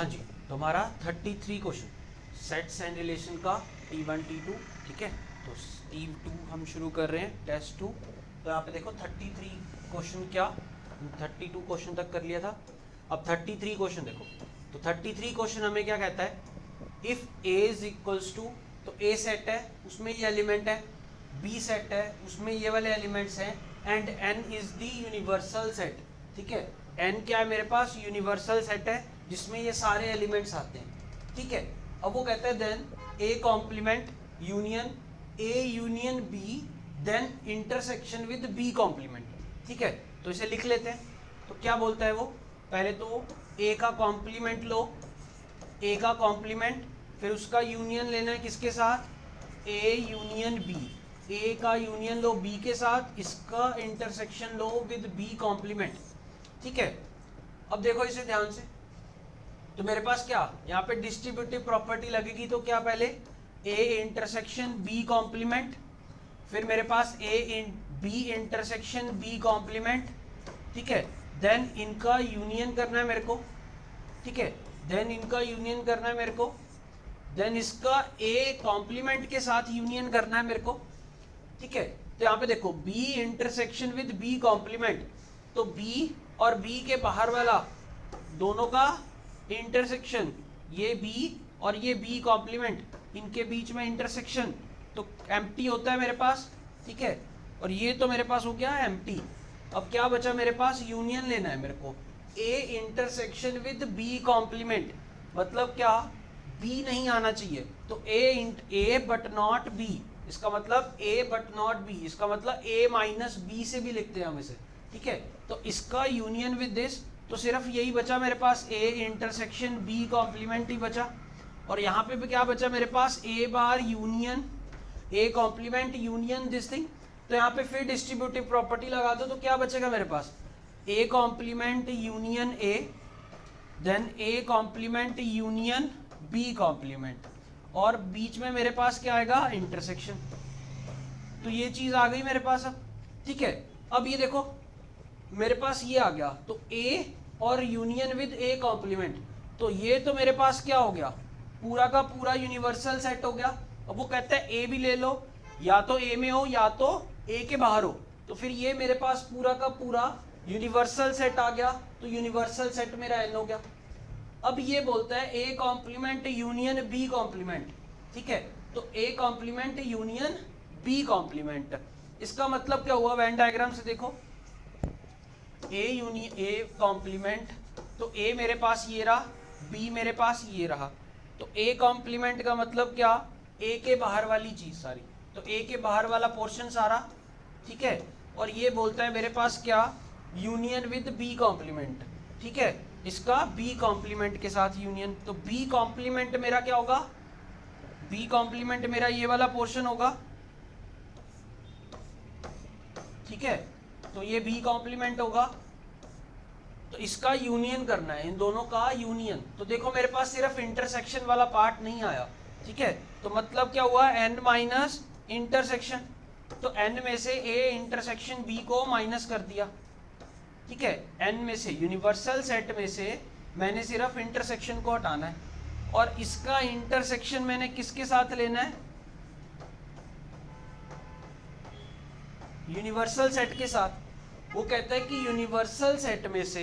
हाँ जी, तो हमारा 33 क्वेश्चन सेट्स एंड रिलेशन का T1 T2, ठीक है। तो T2 हम शुरू कर रहे हैं, टेस्ट 2। तो यहाँ पे देखो 33 क्वेश्चन, क्या 32 क्वेश्चन तक कर लिया था, अब 33 क्वेश्चन देखो। तो 33 क्वेश्चन हमें क्या कहता है, if A is equals to, तो A सेट है उसमें ये एलिमेंट है, B सेट है उसमें ये वाले एलिमेंट्स हैं, and N is the universal set, ठीक है। N क्या है मेरे पास, यूनिवर्सल सेट है जिसमें ये सारे एलिमेंट्स आते हैं, ठीक है। अब वो कहता है then A complement union A union B then intersection with B complement, ठीक है। तो इसे लिख लेते हैं। तो क्या बोलता है वो, पहले तो A का कॉम्प्लीमेंट लो, A का कॉम्प्लीमेंट, फिर उसका यूनियन लेना है किसके साथ, A यूनियन B, A का यूनियन लो B के साथ, इसका इंटरसेक्शन लो विद B कॉम्प्लीमेंट, ठीक है। अब देखो इसे ध्यान से, तो मेरे पास क्या यहाँ पे डिस्ट्रीब्यूटिव प्रॉपर्टी लगेगी, तो क्या पहले A इंटरसेक्शन B कॉम्प्लीमेंट, फिर मेरे पास B इंटरसेक्शन B कॉम्प्लीमेंट, ठीक है। देन इनका यूनियन करना है मेरे को, ठीक है, देन इनका यूनियन करना है मेरे को, देन इसका A कॉम्प्लीमेंट के साथ यूनियन करना है मेरे को, ठीक है। तो यहाँ पे देखो B intersection with B complement, तो B और B के बाहर वाला दोनों का इंटरसेक्शन, ये B और ये B कॉम्प्लीमेंट, इनके बीच में इंटरसेक्शन, तो एम्प्टी होता है मेरे पास, ठीक है। और ये तो मेरे पास हो गया एम्प्टी। अब क्या बचा मेरे पास, यूनियन लेना है मेरे को, A intersection with B complement, मतलब क्या B नहीं आना चाहिए, तो A बट नॉट B, इसका मतलब A बट नॉट B, इसका मतलब A माइनस B से भी लिखते हैं हम इसे, ठीक है। तो इसका यूनियन विद दिस, तो सिर्फ यही बचा मेरे पास A इंटरसेक्शन B कॉम्प्लीमेंट ही बचा। और यहाँ पे भी क्या बचा मेरे पास, A bar union A complement union this thing. तो यहाँ पे फिर डिस्ट्रीब्यूटिव प्रॉपर्टी लगा दो, तो क्या बचेगा मेरे पास, A complement union A, then A complement union B complement, और बीच में मेरे पास क्या आएगा, इंटरसेक्शन। तो ये चीज आ गई मेरे पास अब, ठीक है। अब ये देखो मेरे पास ये आ गया, तो A और यूनियन विद A कॉम्प्लीमेंट, तो ये तो मेरे पास क्या हो गया, पूरा का पूरा यूनिवर्सल सेट हो गया। अब वो कहता है A भी ले लो, या तो A में हो या तो A के बाहर हो, तो फिर ये मेरे पास पूरा का पूरा यूनिवर्सल सेट आ गया, तो यूनिवर्सल सेट मेरा N हो गया। अब ये बोलता है A complement union B complement, ठीक है। तो A complement union B complement, इसका मतलब क्या हुआ, वेन डायग्राम से देखो, A यूनियन A कॉम्प्लीमेंट, तो A मेरे पास ये रहा, B मेरे पास ये रहा, तो A कॉम्प्लीमेंट का मतलब क्या, A के बाहर वाली चीज सारी, तो A के बाहर वाला पोर्शन सारा, ठीक है। और ये बोलता है मेरे पास क्या, यूनियन विद B कॉम्प्लीमेंट, ठीक है, इसका B कॉम्प्लीमेंट के साथ यूनियन। तो B कॉम्प्लीमेंट मेरा क्या होगा, B कॉम्प्लीमेंट मेरा ये वाला पोर्शन होगा, ठीक है। तो ये B कॉम्प्लीमेंट होगा, तो इसका यूनियन करना है, इन दोनों का यूनियन। तो देखो मेरे पास सिर्फ इंटरसेक्शन वाला पार्ट नहीं आया, ठीक है। तो मतलब क्या हुआ, N माइनस इंटरसेक्शन, तो N में से A इंटरसेक्शन B को माइनस कर दिया, ठीक है। N में से यूनिवर्सल सेट में से मैंने सिर्फ इंटरसेक्शन को हटाना है, और इसका इंटरसेक्शन मैंने किसके साथ लेना है, यूनिवर्सल सेट के साथ। वो कहता है कि यूनिवर्सल सेट में से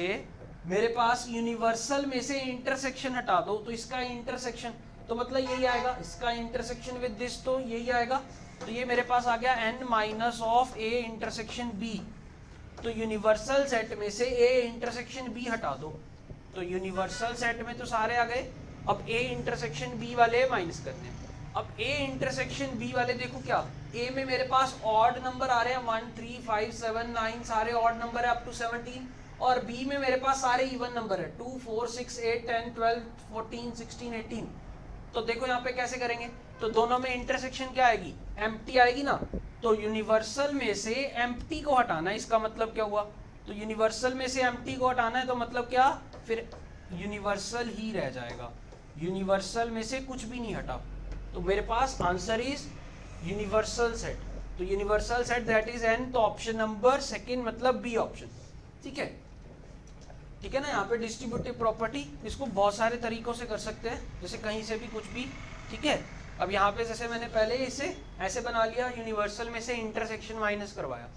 मेरे पास यूनिवर्सल में से इंटरसेक्शन हटा दो, तो इसका इंटरसेक्शन, तो मतलब यही आएगा, इसका इंटरसेक्शन विद दिस, तो यही आएगा। तो ये मेरे पास आ गया N minus of A intersection B, तो यूनिवर्सल सेट में से A इंटरसेक्शन B हटा दो, तो यूनिवर्सल सेट में तो सारे आ गए, अब A इंटरसेक्शन B वाले माइनस करने हैं। अब A इंटरसेक्शन B वाले देखो क्या, A में मेरे पास ऑड नंबर आ रहे हैं 1 3 5 7 9, सारे ऑड नंबर है अप टू 17, और B में मेरे पास सारे इवन नंबर है 2 4 6 8 10 12 14 16 18। तो देखो यहाँ पे कैसे करेंगे, तो दोनों में इंटरसेक्शन क्या आएगी, एम्प्टी आएगी ना, तो यूनिवर्सल में से एम्प्टी को हटाना है, इसका मतलब क्या हुआ, तो यूनिवर्सल में से एम्प्टी को हटाना है, तो मतलब क्या, फिर यूनिवर्सल ही रह जाएगा, यूनिवर्सल में से कुछ भी नहीं हटा। तो मेरे पास आंसर इज यूनिवर्सल सेट, तो universal set that is N, तो ऑप्शन नंबर सेकंड मतलब B ऑप्शन, ठीक है। ठीक है ना। यहाँ पे डिस्ट्रीब्यूटिव प्रॉपर्टी, इसको बहुत सारे तरीकों से कर सकते हैं, जैसे कहीं से भी कुछ भी, ठीक है। अब यहाँ पे जैसे मैंने पहले इसे ऐसे बना लिया, यूनिवर्सल में से इंटरसेक्शन माइनस करवाया।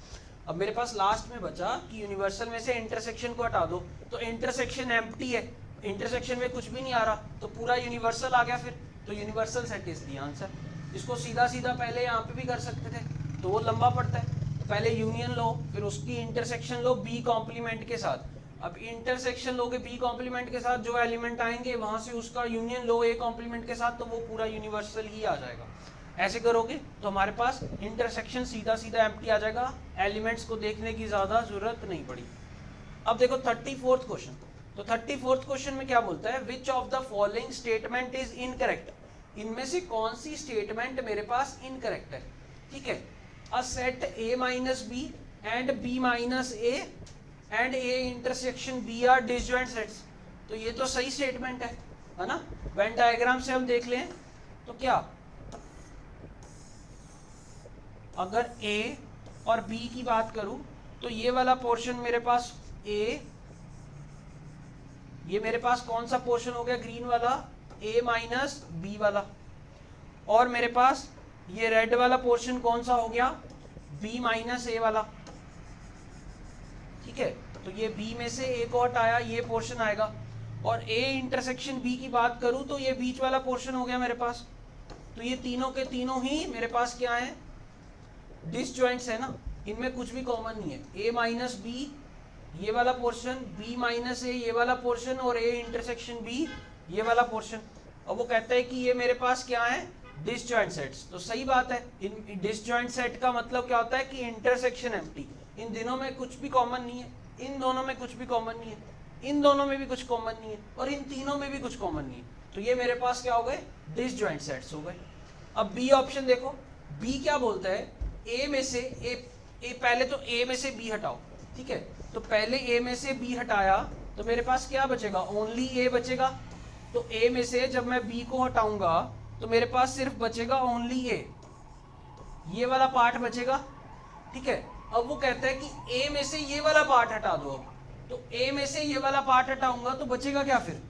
अब मेरे पास लास्ट में बचा कि यूनिवर्सल में से इंटरसेक्शन को हटा दो, तो इंटरसेक्शन एम्प्टी है, इंटरसेक्शन में कुछ भी नहीं आ रहा, तो पूरा यूनिवर्सल आ गया फिर, तो universal set is the answer. इसको सीधा सीधा पहले यहाँ पे भी कर सकते थे, तो वो लंबा पड़ता है, पहले यूनियन लो, फिर उसकी इंटरसेक्शन लो बी कॉम्प्लीमेंट के साथ। अब इंटरसेक्शन लोगे बी कॉम्प्लीमेंट के साथ, जो एलिमेंट आएंगे वहां से उसका यूनियन लो ए कॉम्प्लीमेंट के साथ, तो वो पूरा यूनिवर्सल ही आ जाएगा। ऐसे करोगे तो हमारे पास इंटरसेक्शन सीधा सीधा एम्प्टी आ जाएगा, एलिमेंट्स को देखने की ज्यादा जरूरत नहीं पड़ी। अब देखो 34th क्वेश्चन, तो 34th क्वेश्चन में क्या बोलता है, which of the following statement is incorrect. इनमें से कौन सी स्टेटमेंट मेरे पास इनकरेक्ट है, ठीक है। Uh set a minus B and b minus A and a intersection b are disjoint sets, तो ये तो सही स्टेटमेंट है ना। वेन डायग्राम से हम देख लें तो क्या, अगर a और b की बात करूं तो ये वाला पोर्शन मेरे पास a, ये मेरे पास कौन सा पोर्शन हो गया ग्रीन वाला, a माइनस बी वाला, और मेरे पास ये रेड वाला पोर्शन कौन सा हो गया, b माइनस ए वाला, ठीक है। तो ये b में से a को हटाया, ये पोर्शन आएगा, और a इंटरसेक्शन b की बात करूं तो ये बीच वाला पोर्शन हो गया मेरे पास। तो ये तीनों के तीनों ही मेरे पास क्या है, डिसजॉइंट्स है ना, इनमें कुछ भी कॉमन नहीं है। a माइनस बी ये वाला पोर्शन, b माइनस ए ये वाला पोर्शन, और a इंटरसेक्शन b ये वाला पोर्शन। और वो कहता है कि ये मेरे पास क्या है, डिसजॉइंट सेट्स, तो सही बात है। इन डिसजॉइंट सेट का मतलब क्या होता है कि इंटरसेक्शन एम्प्टी, इन दिनों में कुछ भी कॉमन नहीं है, इन दोनों में कुछ भी कॉमन नहीं है, इन दोनों में भी कुछ कॉमन नहीं है, और इन तीनों में भी कुछ कॉमन नहीं है, तो ये मेरे पास क्या हो गए, डिसजॉइंट सेट्स हो गए। अब बी ऑप्शन देखो, बी क्या बोलता है, ए में से ए पहले तो ए में से बी हटाओ, ठीक है। तो पहले ए में से बी हटाया तो मेरे पास क्या बचेगा, ओनली ए बचेगा। तो ए में से जब मैं बी को हटाऊंगा तो मेरे पास सिर्फ बचेगा ओनली ए, ये वाला पार्ट बचेगा, ठीक है। अब वो कहता है कि ए में से ये वाला पार्ट हटा दो, अब तो ए में से ये वाला पार्ट हटाऊंगा तो बचेगा क्या फिर,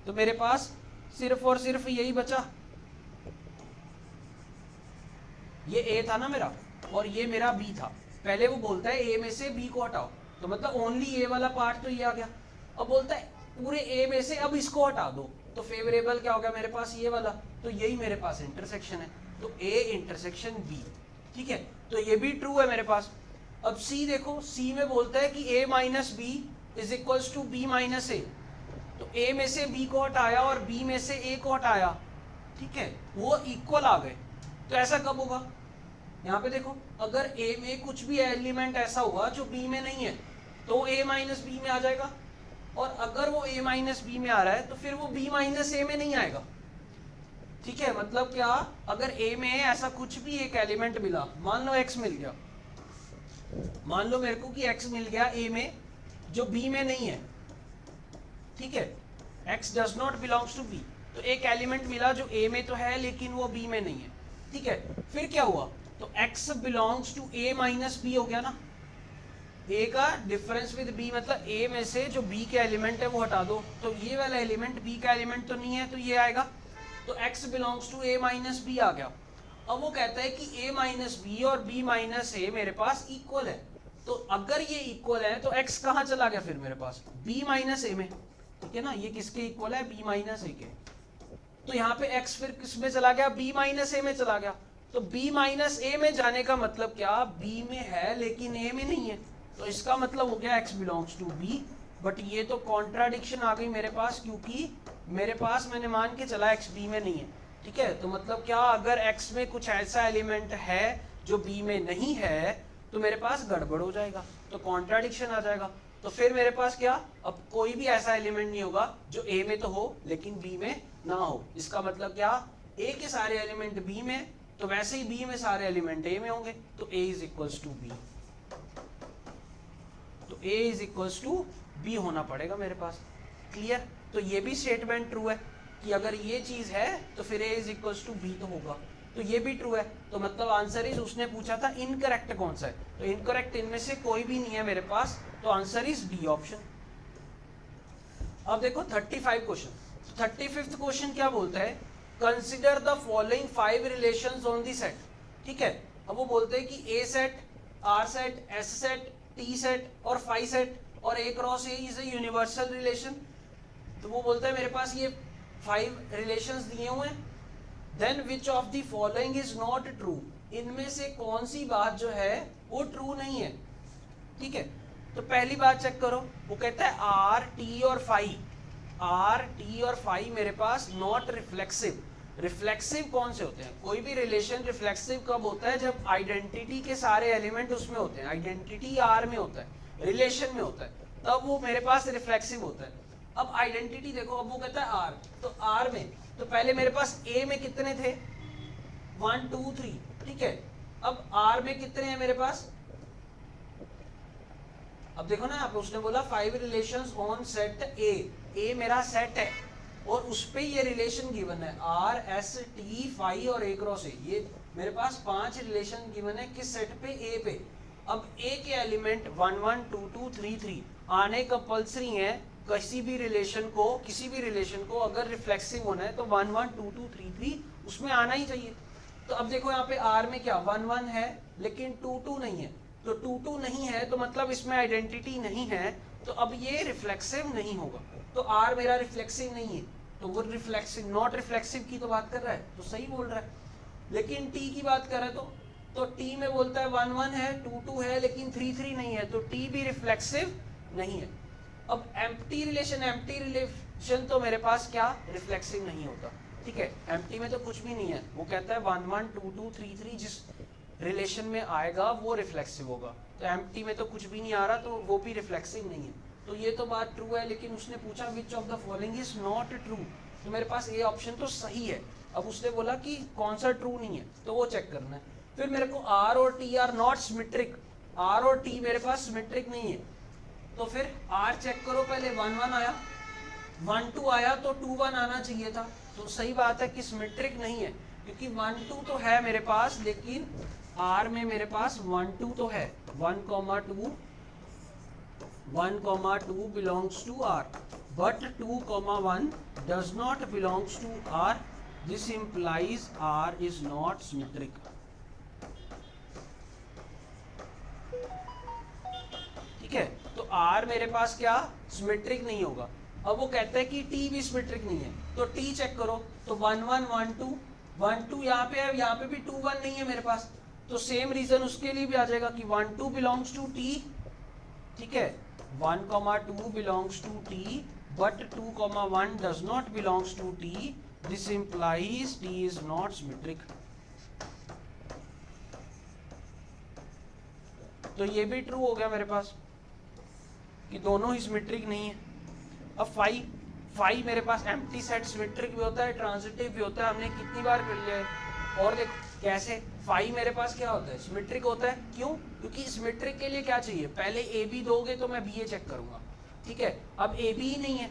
तो मेरे पास सिर्फ और सिर्फ यही बचा, ये ए था ना मेरा और ये मेरा बी था। पहले वो बोलता है ए में से बी को हटाओ, तो मतलब ओनली ए वाला पार्ट तो ये आ गया। अब बोलता है पूरे ए में से अब इसको हटा दो, तो फेवरेबल क्या हो गया मेरे पास, ये वाला, तो यही मेरे पास इंटरसेक्शन है, तो ए इंटरसेक्शन बी, ठीक है। तो ये भी ट्रू है मेरे पास। अब सी देखो, सी में बोलता है कि A minus B is equals to B minus A, तो ए में से बी को हटाया और बी में से ए को हटाया, ठीक है, वो इक्वल आ गए। तो ऐसा कब होगा, यहाँ पे देखो, अगर ए में कुछ भी एलिमेंट ऐसा हुआ जो बी में नहीं है तो ए माइनस बी में आ जाएगा, और अगर वो a माइनस बी में आ रहा है तो फिर वो b माइनस ए में नहीं आएगा, ठीक है। मतलब क्या, अगर a में ऐसा कुछ भी एक एलिमेंट मिला, मान लो x मिल गया, मान लो मेरे को कि x मिल गया a में जो b में नहीं है, ठीक है, x does not belongs to b, तो एक एलिमेंट मिला जो a में तो है लेकिन वो b में नहीं है, ठीक है। फिर क्या हुआ, तो x belongs to a minus B हो गया ना, a का डिफरेंस विद b, मतलब a में से जो b के एलिमेंट है वो हटा दो, तो ये वाला एलिमेंट b का एलिमेंट तो नहीं है, तो ये आएगा, तो x belongs to a minus B आ गया। अब वो कहता है कि a माइनस बी और b माइनस ए मेरे पास इक्वल है, तो अगर ये इक्वल है तो x कहाँ चला गया फिर मेरे पास, b माइनस ए में, ठीक है ना। ये किसके इक्वल है, b माइनस ए के, तो यहाँ पे x फिर किस में चला गया, b माइनस ए में चला गया। तो b माइनस ए में जाने का मतलब क्या, b में है लेकिन a में नहीं है, तो इसका मतलब हो गया x belongs to b। But ये तो कॉन्ट्राडिक्शन आ गई मेरे पास, क्योंकि मेरे पास मैंने मान के चला x b में नहीं है, ठीक है। तो मतलब क्या, अगर x में कुछ ऐसा एलिमेंट है जो b में नहीं है तो मेरे पास गड़बड़ हो जाएगा, तो कॉन्ट्राडिक्शन आ जाएगा। तो फिर मेरे पास क्या, अब कोई भी ऐसा एलिमेंट नहीं होगा जो a में तो हो लेकिन b में ना हो। इसका मतलब क्या, a के सारे एलिमेंट b में, तो वैसे ही b में सारे एलिमेंट a में होंगे, तो a is equals to b, तो a is equals to b होना पड़ेगा मेरे पास। क्लियर, तो ये भी स्टेटमेंट ट्रू है कि अगर ये चीज है तो फिर a is equals to b तो होगा, तो ये भी ट्रू है। तो मतलब आंसर इज, उसने पूछा था इनकरेक्ट कौन सा है, तो इनकरेक्ट इनमें से कोई भी नहीं है मेरे पास, तो आंसर इज डी ऑप्शन। अब देखो 35 क्वेश्चन, 35th क्वेश्चन क्या बोलता है, consider the following 5 relations on the set. ठीक है, अब वो बोलते हैं कि A set, R set, S set, T set और फाई सेट और A cross A is a universal relation. तो वो बोलता है मेरे पास ये 5 रिलेशंस दिए हुए हैं, then which of the following is not true, इनमें से कौन सी बात जो है वो ट्रू नहीं है। ठीक है, तो पहली बात चेक करो, वो कहता है आर टी और फाई, आर टी और फाई मेरे पास नॉट रिफ्लेक्सिव। रिफ्लेक्सिव कौन से होते हैं, कोई भी रिलेशन रिफ्लेक्सिव कब होता है, जब आइडेंटिटी के सारे एलिमेंट उसमें होते हैं, आइडेंटिटी आर में होता है, रिलेशन में होता है, तब वो मेरे पास रिफ्लेक्सिव होता है। अब आइडेंटिटी देखो, अब वो कहता है आर, तो आर में तो पहले मेरे पास ए में कितने थे, 1 2 3, ठीक है, अब आर में कितने हैं मेरे पास, अब देखो ना आप, उसने बोला 5 रिलेशंस ऑन सेट ए मेरा सेट है और उस पे ये रिलेशन गिवन है आर एस टी फाई और ए क्रॉस ए, ये मेरे पास 5 रिलेशन गिवन है किस सेट पे, ए पे। अब ए के एलिमेंट 1 1 2 2 3 3 आने कंपल्सरी है, किसी भी रिलेशन को अगर रिफ्लेक्सिव होना है तो 1 1 2 2 3 3 उसमें आना ही चाहिए। तो अब देखो यहाँ पे आर में क्या 1 1 है लेकिन 2 2 नहीं है, तो 2 2 नहीं है तो मतलब इसमें आइडेंटिटी नहीं है, तो अब ये रिफ्लेक्सिव नहीं होगा, तो आर मेरा रिफ्लेक्सिव नहीं है, तो वो रिफ्लेक्सिव नॉट रिफ्लेक्सिव की तो बात कर रहा है, तो सही बोल रहा है। लेकिन टी की बात करें तो टी में बोलता है 1 1 है 2 2 है लेकिन 3 3 नहीं है, तो टी भी रिफ्लेक्सिव नहीं है। अब एम्प्टी रिलेशन तो मेरे पास क्या रिफ्लेक्सिव नहीं होता, ठीक है, एम्प्टी में तो कुछ भी नहीं है, वो कहता है 1 1 2 2 3 3 जिस रिलेशन में आएगा वो रिफ्लेक्सिव होगा, तो एम्प्टी में तो कुछ भी नहीं आ रहा तो वो भी रिफ्लेक्सिव नहीं है, तो ये तो बात ट्रू है। लेकिन उसने पूछा विच of the following is not true, तो मेरे पास ये ऑप्शन तो सही है। अब उसने बोला कि कौन सा ट्रू नहीं है, तो वो चेक करना है। फिर मेरे को आर और T R not symmetric, R और टी मेरे पास सिमेट्रिक नहीं है, तो फिर आर चेक करो, पहले 1 1 आया, 1 2 आया तो 2 1 आना चाहिए था, तो सही बात है कि सिमेट्रिक नहीं है, क्योंकि 1 2 तो है मेरे पास, लेकिन आर में मेरे पास 1 2 तो है, 1 2 belongs to R, but 2 1 does not belongs to R. This implies R is not symmetric. ठीक है, तो R मेरे पास क्या सिमेट्रिक नहीं होगा। अब वो कहता है कि T भी सिमेट्रिक नहीं है, तो T चेक करो, तो 1 1 1 2 1 2 यहाँ पे है, यहाँ पे भी 2 1 नहीं है मेरे पास, तो सेम रीजन उसके लिए भी आ जाएगा कि 1 2 बिलोंग्स टू T, ठीक है, 1 2 belongs to T, but 2 1 does not belongs to T. This implies T is not symmetric. तो ये भी ट्रू हो गया मेरे पास कि दोनों ही सिमेट्रिक नहीं है। अब फाई मेरे पास एम्प्टी सेट सिमेट्रिक भी होता है, ट्रांजिटिव भी होता है, हमने कितनी बार कर लिया है। और देखो कैसे, फाई मेरे पास क्या होता है सिमेट्रिक होता है, क्यों, क्योंकि सिमेट्रिक के लिए क्या चाहिए, पहले ए बी दोगे तो मैं बी ए चेक करूंगा, ठीक है, अब ए बी ही नहीं है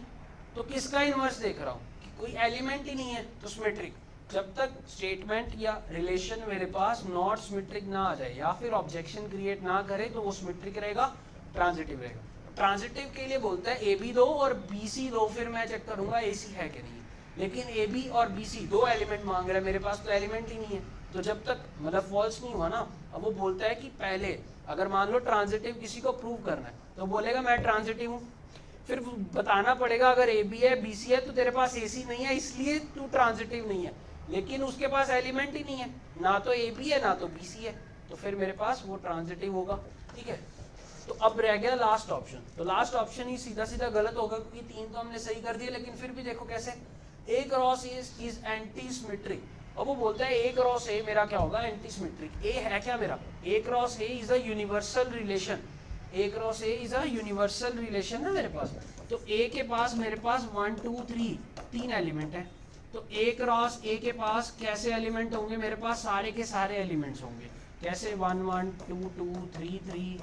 तो किसका इनवर्स देख रहा हूँ, कि कोई एलिमेंट ही नहीं है, तो सिमेट्रिक। जब तक स्टेटमेंट या रिलेशन मेरे पास नॉट सिमेट्रिक ना आ जाए या फिर ऑब्जेक्शन क्रिएट ना करे तो वो सिमेट्रिक रहेगा, ट्रांजिटिव रहेगा। ट्रांजिटिव के लिए बोलता है ए बी दो और बी सी दो, फिर मैं चेक करूंगा ए सी है कि नहीं, लेकिन ए बी और बी सी दो एलिमेंट मांग रहा है मेरे पास, तो एलिमेंट ही नहीं है, तो जब तक मतलब फॉल्स नहीं हुआ ना। अब वो बोलता है कि पहले अगर मान लो ट्रांजिटिव किसी को प्रूव करना है तो बोलेगा मैं ट्रांजिटिव हूँ, फिर बताना पड़ेगा अगर ए बी है बी सी है तो तेरे पास ए सी नहीं है इसलिए तू ट्रांजिटिव नहीं है, लेकिन उसके पास एलिमेंट ही नहीं है, ना तो ए बी है ना तो बी सी है, तो फिर मेरे पास वो ट्रांजिटिव होगा, ठीक है। तो अब रह गया लास्ट ऑप्शन, तो लास्ट ऑप्शन ही सीधा सीधा गलत होगा क्योंकि 3 तो हमने सही कर दिए, लेकिन फिर भी देखो कैसे, ए क्रॉस इज एंटी सिमेट्रिक। अब वो बोलता है ए क्रॉस ए मेरा क्या होगा एंटी सिमेट्रिक, ए है क्या मेरा, A cross A is a universal relation, A cross A is a universal relation है मेरे पास, तो ए के पास मेरे पास 1 2 3 3 एलिमेंट है, तो ए क्रॉस ए के पास कैसे एलिमेंट होंगे, मेरे पास सारे के सारे एलिमेंट्स होंगे, कैसे 1 1 2 2 3 3,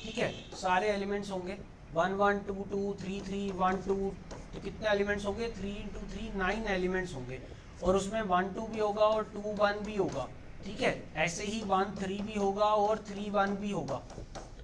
ठीक है, सारे एलिमेंट्स होंगे 1 1 2 2 3 3 1 2, तो कितने एलिमेंट्स होंगे 3 into 3 9 एलिमेंट्स होंगे, और उसमें 1 2 भी होगा और 2 1 भी होगा, ठीक है, ऐसे ही 1 3 भी होगा और 3 1 भी होगा।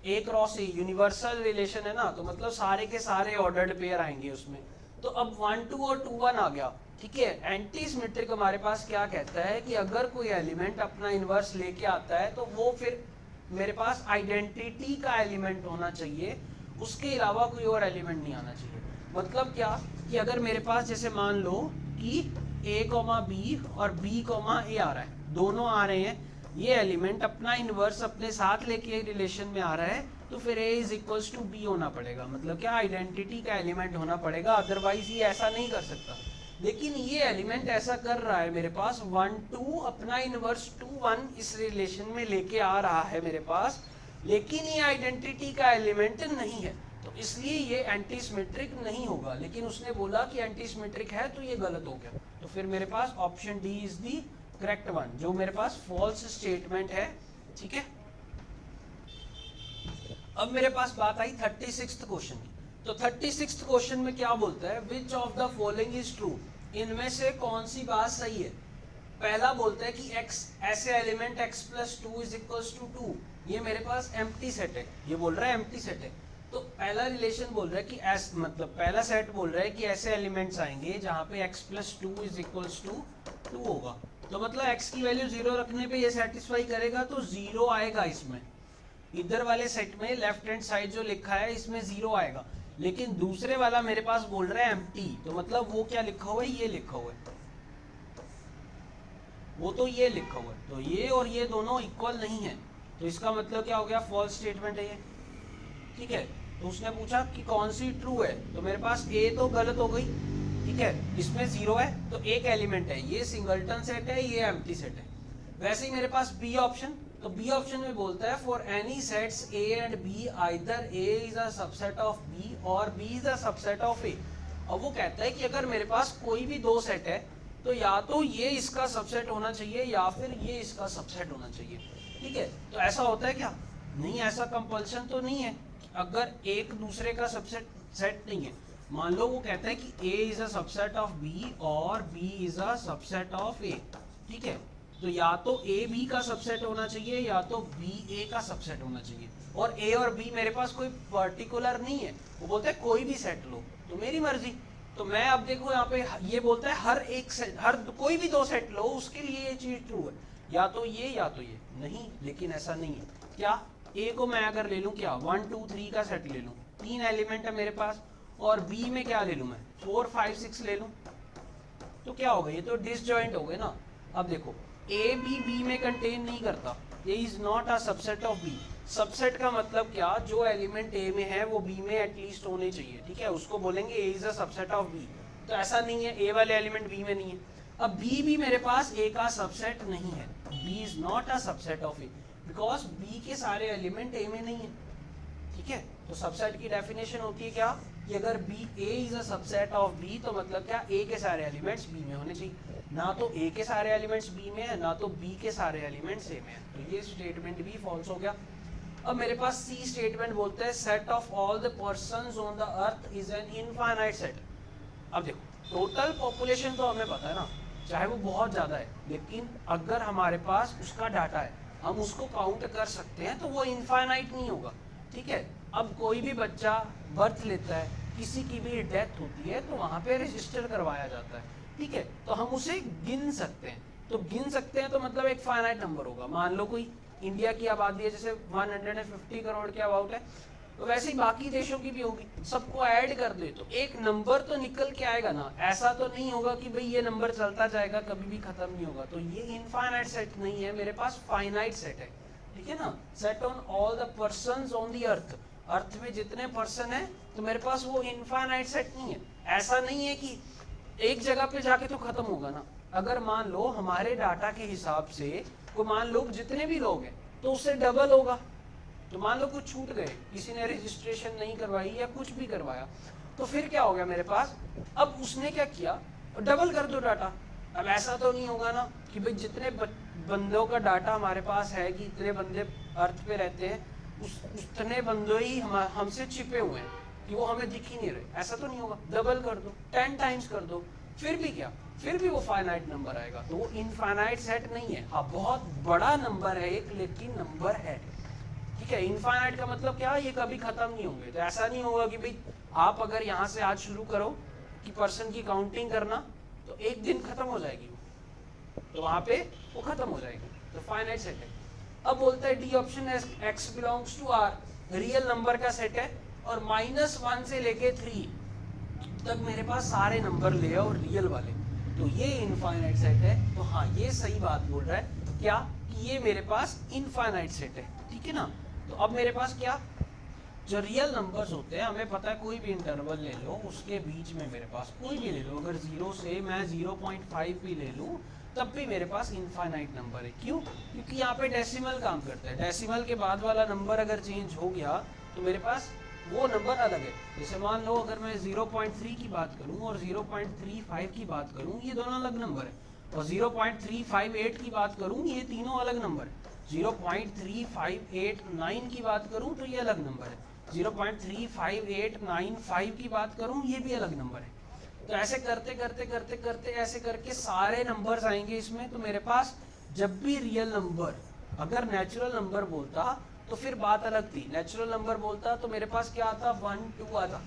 ए क्रॉस ए यूनिवर्सल रिलेशन है ना, तो मतलब सारे के सारे ऑर्डर्ड पेयर आएंगे उसमें। तो अब 1 2 और 2 1 आ गया, ठीक है। एंटी सिमेट्रिक हमारे पास क्या कहता है कि अगर कोई एलिमेंट अपना इन्वर्स लेके आता है तो वो फिर मेरे पास आइडेंटिटी का एलिमेंट होना चाहिए, उसके अलावा कोई और एलिमेंट नहीं आना चाहिए। मतलब क्या कि अगर मेरे पास जैसे मान लो कि a, b और b, a आ रहा है, दोनों आ रहे हैं, ये एलिमेंट अपना इन्वर्स अपने साथ लेके रिलेशन में आ रहा है, तो फिर a is equals to b होना पड़ेगा। मतलब क्या आइडेंटिटी का एलिमेंट होना पड़ेगा, अदरवाइज ये ऐसा नहीं कर सकता। लेकिन ये एलिमेंट ऐसा कर रहा है, मेरे पास 1 2 अपना इन्वर्स 2 1 इस रिलेशन में लेके आ रहा है मेरे पास, लेकिन ये आइडेंटिटी का एलिमेंट नहीं है, तो इसलिए ये एंटी सिमेट्रिक नहीं होगा। लेकिन उसने बोला कि एंटी सिमेट्रिक है, तो ये गलत हो गया। तो फिर मेरे पास option D is the correct one, जो मेरे पास फॉल्स स्टेटमेंट है, ठीक है। अब मेरे पास बात आई 36th क्वेश्चन की। तो 36th क्वेश्चन में क्या बोलता है, which of the following is true, इनमें से कौन सी बात सही है। पहला बोलता है कि x ऐसे element x plus 2 is equals to 2, ये मेरे पास एम्प्टी सेट है, ये बोल रहा है एम्प्टी सेट है। तो पहला रिलेशन बोल रहा है कि एस मतलब पहला सेट बोल रहा है कि ऐसे एलिमेंट्स आएंगे जहां पे x plus 2 is equals to 2 होगा। तो मतलब x की वैल्यू 0 रखने पे ये सेटिस्फाई करेगा, तो 0 आएगा इसमें। इधर वाले सेट में लेफ्ट हैंड साइड जो लिखा है इसमें 0 आएगा, लेकिन दूसरे वाला मेरे पास बोल रहा है एम्प्टी, तो मतलब वो क्या लिखा हुआ है, ये लिखा हुआ है, वो तो ये लिखा हुआ है, तो ये और ये दोनों इक्वल नहीं है, तो इसका मतलब क्या हो गया, फॉल्स स्टेटमेंट है ये, ठीक है। तो उसने पूछा कि कौन सी ट्रू है, तो मेरे पास ए तो गलत हो गई, ठीक है, इसमें 0 है, तो एक एलिमेंट है, ये सिंगलटन सेट है, ये एम्प्टी सेट है। वैसे ही मेरे पास बी ऑप्शन, तो बी ऑप्शन में बोलता है for any sets A and B either A is a subset of B और B is a subset of A. अब वो कहता है कि अगर मेरे पास कोई भी दो सेट है, तो या तो ये इसका सबसेट होना चाहिए या फिर ये इसका सबसेट होना चाहिए, ठीक है। तो ऐसा होता है क्या, नहीं, ऐसा कंपल्शन तो नहीं है अगर एक दूसरे का सबसेट सेट नहीं है। मान लो वो कहता है कि a is a subset of b और b is a subset of a, ठीक है। तो या तो a b का सबसेट होना चाहिए या तो b a का सबसेट होना चाहिए, और a और b मेरे पास कोई पर्टिकुलर नहीं है, वो बोलता है कोई भी सेट लो, तो मेरी मर्जी। तो मैं अब देखो यहाँ पे ये बोलता है हर एक सेट, हर कोई भी दो सेट लो, उसके लिए ये चीज ट्रू है, या तो ये या तो ये नहीं, लेकिन ऐसा नहीं है। क्या a को मैं अगर ले लूं, क्या 1 2 3 का सेट ले लूं, 3 एलिमेंट है मेरे पास, और b में क्या ले लूं मैं 4 5 6 ले लूं, तो क्या होगा, ये तो डिसजॉइंट हो गए ना। अब देखो a b में कंटेन नहीं करता, a is not a subset of b। Subset का मतलब क्या, जो एलिमेंट a में है वो b में एटलीस्ट होने चाहिए, ठीक है, उसको बोलेंगे a is a subset of b। तो ऐसा नहीं है, a वाले एलिमेंट b में नहीं है। अब b भी मेरे पास a का सबसेट नहीं है, b is not a subset of a because b के सारे एलिमेंट a में नहीं है, ठीक है। तो सबसेट की डेफिनेशन होती है क्या, कि अगर b a is a subset of b, तो मतलब क्या a के सारे एलिमेंट्स b में होने चाहिए। ना तो a के सारे एलिमेंट्स b में है, ना तो b के सारे एलिमेंट्स a में है, तो ये स्टेटमेंट भी फॉल्स हो गया। अब मेरे पास सी स्टेटमेंट बोलता है set of all the persons on the earth is an infinite set. अब देखो टोटल पॉपुलेशन तो हमें पता है ना, चाहे वो बहुत ज्यादा है, लेकिन अगर हमारे पास उसका डाटा है, हम उसको काउंट कर सकते हैं, तो वो इनफाइनाइट नहीं होगा, ठीक है। अब कोई भी बच्चा बर्थ लेता है, किसी की भी डेथ होती है, तो वहां पे रजिस्टर करवाया जाता है, ठीक है, तो हम उसे गिन सकते हैं। तो गिन सकते हैं तो मतलब एक फाइनाइट नंबर होगा। मान लो कोई इंडिया की आबादी है जैसे 150 करोड़ के अबाउट है, तो वैसे ही बाकी देशों की भी होगी, सबको ऐड कर दे तो एक नंबर तो निकल के आएगा ना। ऐसा तो नहीं होगा कि भाई ये नंबर चलता जाएगा, कभी भी खत्म नहीं होगा। तो ये इनफाइनाइट सेट नहीं है, मेरे पास फाइनाइट सेट है, ठीक है ना। Set on all the persons on the earth, earth में जितने पर्सन है, तो मेरे पास वो इनफाइनाइट सेट नहीं है। ऐसा नहीं है कि एक जगह पे जाके तो खत्म होगा ना। अगर मान लो हमारे डाटा के हिसाब से को मान लो जितने भी लोग हैं, तो उससे डबल होगा। तो मान लो कुछ छूट गए, किसी ने रजिस्ट्रेशन नहीं करवाई या कुछ भी करवाया, तो फिर क्या हो गया मेरे पास, अब उसने क्या किया, डबल कर दो डाटा। अब ऐसा तो नहीं होगा ना कि भाई जितने बंदों का डाटा हमारे पास है कि इतने बंदे अर्थ पे रहते हैं, उतने बंदे ही हमसे छिपे हुए हैं कि वो हमें दिख ही नहीं रहे। ऐसा तो नहीं होगा, डबल कर दो, 10 टाइम्स कर दो, फिर भी क्या, फिर भी वो फाइनाइट नंबर आएगा। तो वो इनफाइनाइट सेट नहीं है। हाँ बहुत बड़ा नंबर है एक, लेकिन नंबर है, ठीक है। इनफाइनाइट का मतलब क्या, ये कभी खत्म नहीं होंगे। तो ऐसा नहीं होगा कि भाई आप अगर यहाँ से आज शुरू करो कि पर्सन की काउंटिंग करना तो एक दिन खत्म हो जाएगी वो, तो वहां पे वो खत्म हो जाएगी। तो फाइनाइट सेट है। अब बोलता है D option X belongs to R, real number का सेट है और -1 से लेके 3 तक मेरे पास सारे नंबर ले आओ रियल वाले, तो ये इनफाइनाइट सेट है। तो हाँ, ये सही बात बोल रहा है क्या, कि ये मेरे पास इनफाइनाइट सेट है, ठीक है ना। तो अब मेरे पास क्या, जो रियल नंबर्स होते हैं, हमें पता है कोई भी इंटरवल ले लो उसके बीच में मेरे पास कोई भी ले लो, अगर 0 से मैं 0.5 भी ले लूँ तब भी मेरे पास इनफाइनाइट नंबर है। क्यों, क्योंकि यहाँ पे डेसिमल काम करता है। डेसिमल के बाद वाला नंबर अगर चेंज हो गया तो मेरे पास वो नंबर अलग है। जैसे मान लो अगर मैं 0.3 की बात करूँ और 0.35 की बात करूँ, ये दोनों अलग नंबर है। और 0.358 की बात करूँ, ये तीनों अलग नंबर है। 0.3589 की बात करूँ तो ये अलग नंबर है। 0.35895 की बात करूँ, ये भी अलग नंबर है। तो ऐसे करते करते करते करते ऐसे करके सारे नंबर्स आएंगे इसमें। तो मेरे पास जब भी रियल नंबर अगर नेचुरल नंबर बोलता तो फिर बात अलग थी। नेचुरल नंबर बोलता तो मेरे पास क्या आता, 1 2 आता,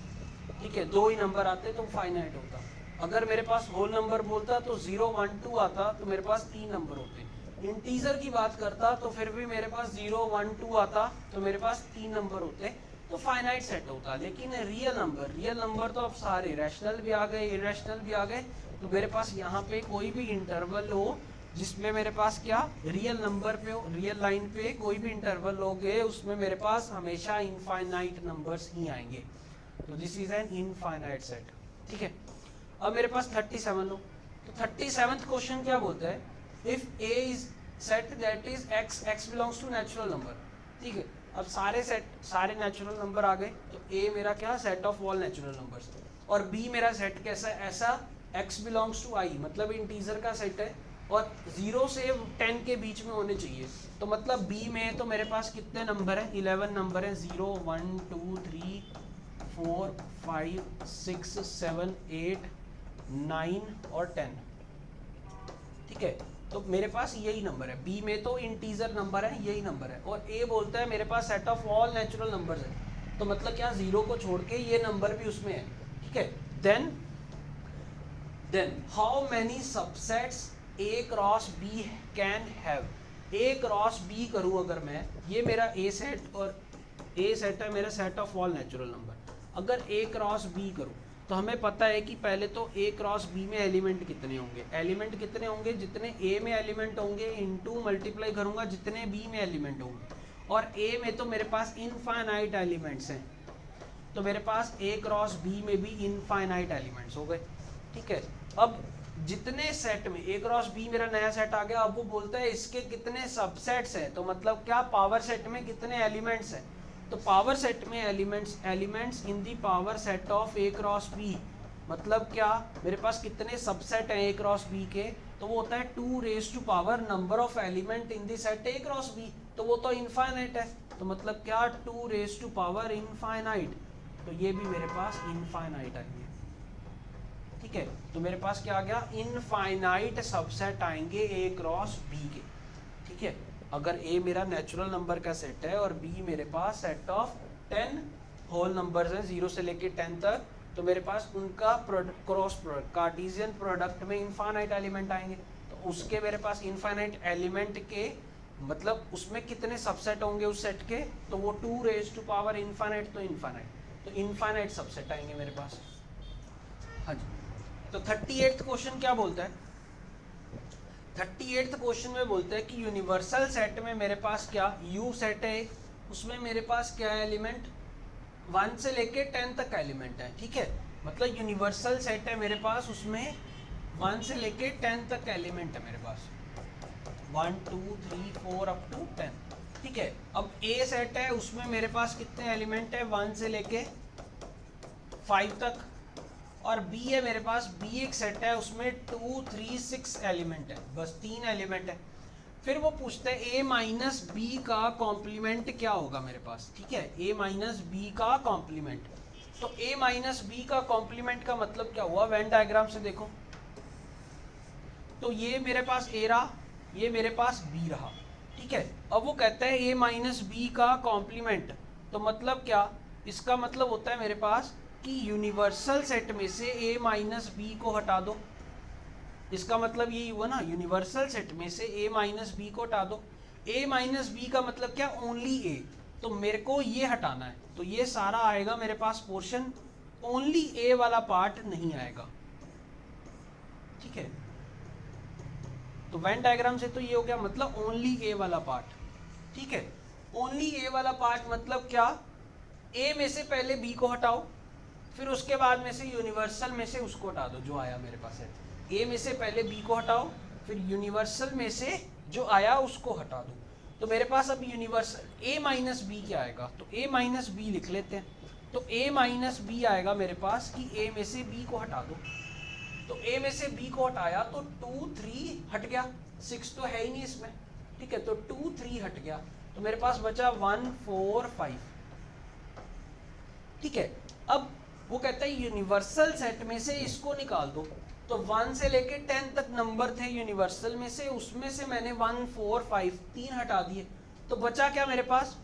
ठीक है, 2 ही नंबर आते तो फाइनाइट होता। अगर मेरे पास होल नंबर बोलता तो 0 1 2 आता तो मेरे पास 3 नंबर होते। इंटीजर की बात करता तो फिर भी मेरे पास 0 1 2 आता तो मेरे पास 3 नंबर होते, तो फाइनाइट सेट होता। लेकिन रियल नंबर तो अब सारे रैशनल भी आ गए, इरेशनल भी आ गए। तो मेरे पास यहाँ पे कोई भी इंटरवल हो जिसमें मेरे पास क्या, रियल नंबर पे हो, रियल लाइन पे कोई भी इंटरवल हो गए, उसमें मेरे पास हमेशा इनफाइनाइट नंबर्स ही आएंगे। तो this is an infinite set, ठीक है। अब मेरे पास 37 हो, तो 37th क्वेश्चन क्या बोलता है, if a is set that is x belongs to natural number, ठीक है। अब सारे नेचुरल नंबर आ गए, तो a मेरा क्या, set of all natural numbers, और b मेरा सेट कैसा, ऐसा x बिलोंग्स टू i, मतलब इंटीजर का सेट है और 0 से 10 के बीच में होने चाहिए। तो मतलब b में तो मेरे पास कितने नंबर है, 11 नंबर है, 0 1 2 3 4 5 6 7 8 9 और 10, ठीक है। तो मेरे पास यही नंबर है, बी में तो इंटीजर नंबर है, यही नंबर है। और ए बोलता है मेरे पास set of all natural numbers है, तो मतलब क्या, 0 को छोड़ के ये नंबर भी उसमें है, ठीक है। Then how many subsets A cross B can have, A cross B करूँ अगर मैं, ये मेरा ए सेट और ए सेट है मेरा set of all natural number. अगर ए क्रॉस बी करूँ तो हमें पता है कि पहले तो a क्रॉस b में एलिमेंट कितने होंगे, कितने होंगे, जितने a में एलिमेंट होंगे इनटू मल्टीप्लाई करूंगा जितने b में एलिमेंट होंगे, और a में तो मेरे पास इनफाइनाइट एलिमेंट्स हैं, तो मेरे पास a क्रॉस b में भी इनफाइनाइट एलिमेंट्स हो गए, ठीक है। अब जितने सेट में a क्रॉस b मेरा नया सेट आ गया, अब वो बोलता है इसके कितने सबसेट्स हैं, तो मतलब क्या, पावर सेट में कितने एलिमेंट्स हैं, तो पावर सेट में elements in the power set of A cross B, मतलब क्या, मेरे पास कितने सबसेट हैं ए क्रॉस बी के, तो वो होता है 2 raise to power number of element in the set A cross B, तो वो तो इनफाइनाइट है, तो मतलब क्या, 2 रेज़ टू पावर इनफाइनाइट, तो ये भी मेरे पास इनफाइनाइट आएंगे, ठीक है। तो मेरे पास क्या आ गया, इनफाइनाइट सबसेट आएंगे ए क्रॉस बी के, ठीक है। अगर a मेरा नेचुरल नंबर का सेट है और b मेरे पास सेट ऑफ 10 होल नंबर्स हैं 0 से लेके 10 तक, तो मेरे पास उनका क्रॉस प्रोडक्ट, कार्टेशियन प्रोडक्ट में इनफाइनाइट एलिमेंट आएंगे, तो उसके मेरे पास इनफाइनाइट एलिमेंट के मतलब उसमें कितने सबसेट होंगे उस सेट के, तो वो 2 रेज़ टू पावर इनफाइनाइट, तो इनफाइनाइट सबसेट आएंगे मेरे पास। हाँ जी, तो 38th क्वेश्चन क्या बोलता है, 38th क्वेश्चन में बोलते हैं कि यूनिवर्सल सेट में मेरे पास क्या, U सेट है, उसमें मेरे पास क्या है एलिमेंट, 1 से लेके 10 तक एलिमेंट है, ठीक है। मतलब यूनिवर्सल सेट है मेरे पास, उसमें 1 से लेके 10 तक एलिमेंट है मेरे पास, 1 2 3 4 अप टू 10, ठीक है। अब A सेट है, उसमें मेरे पास कितने एलिमेंट है, 1 से लेके 5 तक, और B है मेरे पास, B एक सेट है, उसमें 2 3 6 एलिमेंट है, बस 3 एलिमेंट है। फिर वो पूछते हैं a माइनस बी का कॉम्प्लीमेंट क्या होगा मेरे पास, ठीक है, a माइनस बी का कॉम्प्लीमेंट। तो a माइनस बी का कॉम्प्लीमेंट का मतलब क्या हुआ, वेन डायग्राम से देखो, तो ये मेरे पास a रहा, ये मेरे पास b रहा, ठीक है। अब वो कहता है a माइनस बी का कॉम्प्लीमेंट, तो मतलब क्या, इसका मतलब होता है मेरे पास कि यूनिवर्सल सेट में से a माइनस बी को हटा दो। इसका मतलब यही हुआ ना, यूनिवर्सल सेट में से a माइनस बी को हटा दो। a माइनस बी का मतलब क्या, ओनली a, तो मेरे को ये हटाना है, तो ये सारा आएगा मेरे पास पोर्शन, ओनली a वाला पार्ट नहीं आएगा। ठीक है, तो वेन डायग्राम से तो ये हो गया, मतलब ओनली a वाला पार्ट। ठीक है, ओनली a वाला पार्ट मतलब क्या, a में से पहले b को हटाओ, फिर उसके बाद में से यूनिवर्सल में से उसको हटा दो जो आया मेरे पास है। a में से पहले b को हटाओ, फिर यूनिवर्सल में से जो आया उसको हटा दो। तो मेरे पास अब यूनिवर्सल a माइनस बी क्या आएगा, तो a माइनस बी लिख लेते हैं। तो a माइनस बी आएगा मेरे पास कि a में से b को हटा दो। तो a में से b को हटाया तो 2 3 हट गया, 6 तो है ही नहीं इसमें। ठीक है, तो 2 3 हट गया, तो मेरे पास बचा 1 4 5। ठीक है, अब वो कहता है यूनिवर्सल सेट में से इसको निकाल दो। तो 1 से लेके 10 तक नंबर थे यूनिवर्सल में से, उसमें से मैंने 1 4 5 3 हटा दिए, तो बचा क्या मेरे पास,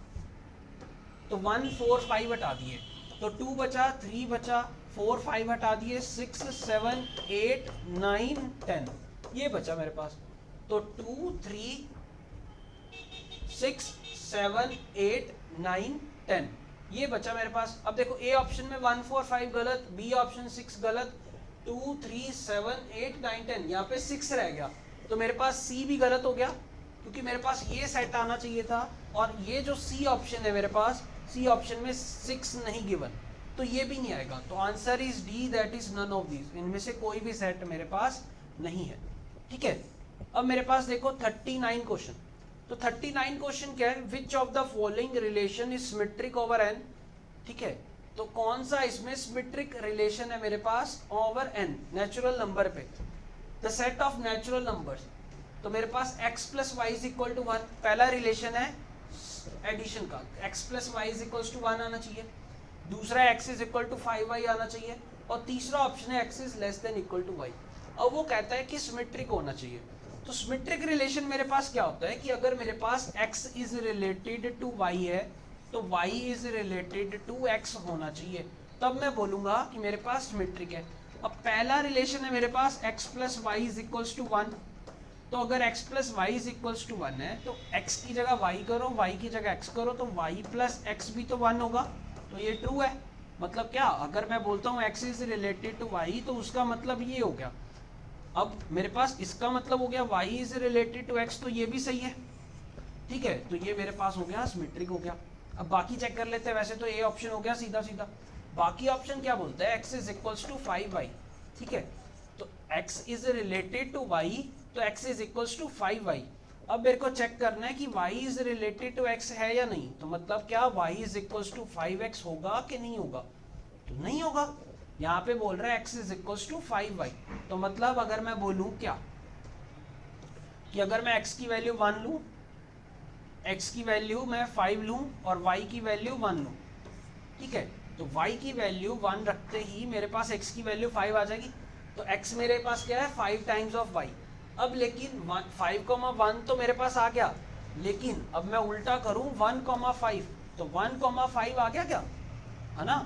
तो 1 4 5 हटा दिए, तो 2 बचा, 3 बचा, 4 5 हटा दिए, 6 7 8 9 10 ये बचा मेरे पास। तो 2 3 6 7 8 9 10 ये बचा मेरे पास। अब देखो ए ऑप्शन में 1 4 5 गलत, बी ऑप्शन 6 गलत, 2 3 7 8 9 10 यहाँ पे 6 रह गया, तो मेरे पास सी भी गलत हो गया, क्योंकि मेरे पास ये सेट आना चाहिए था, और ये जो सी ऑप्शन है मेरे पास, सी ऑप्शन में 6 नहीं गिवन, तो ये भी नहीं आएगा। तो answer is D, that is none of these, इनमें से कोई भी सेट मेरे पास नहीं है। ठीक है, अब मेरे पास देखो 39 क्वेश्चन। तो 39 क्वेश्चन क्या है, which of the following relation is symmetric over N. ठीक है, तो कौन सा इसमें सिमेट्रिक रिलेशन है मेरे पास ओवर एन, नेचुरल नंबर पे, the set of natural numbers. तो मेरे पास x plus Y is equal to 1, पहला रिलेशन है एडिशन का, x plus Y is equal to 1 आना चाहिए, दूसरा x is equal to 5y आना चाहिए, और तीसरा ऑप्शन है x is less than equal to y। अब वो कहता है कि सिमेट्रिक होना चाहिए। तो सिमेट्रिक रिलेशन मेरे पास क्या होता है कि अगर मेरे पास x is related to y है, तो y is related to x होना चाहिए, तब मैं बोलूंगा कि मेरे पास सिमेट्रिक है। अब पहला रिलेशन है मेरे पास x plus Y is equals to 1, तो अगर x plus Y is equals to 1 है, तो x की जगह y करो, y की जगह x करो, तो y प्लस x भी तो 1 होगा, तो ये ट्रू है। मतलब क्या, अगर मैं बोलता हूँ x is related to y, तो उसका मतलब ये हो गया। अब मेरे पास इसका मतलब हो गया y is related to x, तो ये भी सही है। ठीक है, तो ये मेरे पास हो गया सिमेट्रिक हो गया। अब बाकी चेक कर लेते हैं, वैसे तो ए ऑप्शन हो गया सीधा सीधा, बाकी ऑप्शन क्या बोलता है, x is equals to 5y। ठीक है, तो x is related to y, तो x is equals to 5y। अब मेरे को चेक करना है कि y is related to x है या नहीं, तो मतलब क्या y is equals to 5x होगा कि नहीं होगा, तो नहीं होगा। यहाँ पे बोल रहा है x is equals to 5y, तो मतलब अगर मैं बोलूँ क्या कि अगर मैं x की वैल्यू 1 लूँ, x की वैल्यू मैं 5 लूँ और y की वैल्यू 1 लूँ, ठीक है, तो y की वैल्यू 1 रखते ही मेरे पास x की वैल्यू 5 आ जाएगी, तो x मेरे पास क्या है 5 टाइम्स ऑफ y। अब लेकिन 5,1 तो मेरे पास आ गया, लेकिन अब मैं उल्टा करूँ 1,5, तो 1,5 आ गया क्या, है ना,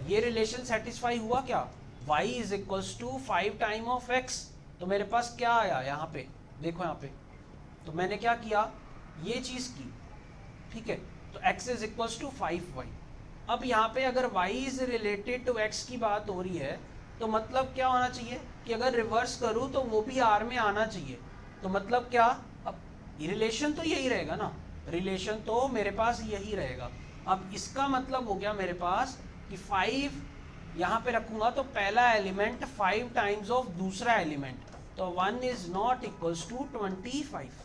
ये रिलेशन सेटिस्फाई हुआ क्या, y is equals to 5 time of x। तो मेरे पास क्या आया यहाँ पे, देखो यहाँ पे, तो मैंने क्या किया, ये चीज़ की, ठीक है, तो x is equals to 5y। अब यहाँ पे अगर y is related to x की बात हो रही है, तो मतलब क्या होना चाहिए कि अगर रिवर्स करूँ तो वो भी r में आना चाहिए, तो मतलब क्या, अब रिलेशन तो यही रहेगा ना, रिलेशन तो मेरे पास यही रहेगा। अब इसका मतलब हो गया मेरे पास कि 5 यहाँ पे रखूँगा तो पहला एलिमेंट 5 टाइम्स ऑफ दूसरा एलिमेंट, तो 1 इज नॉट इक्वल्स टू 25।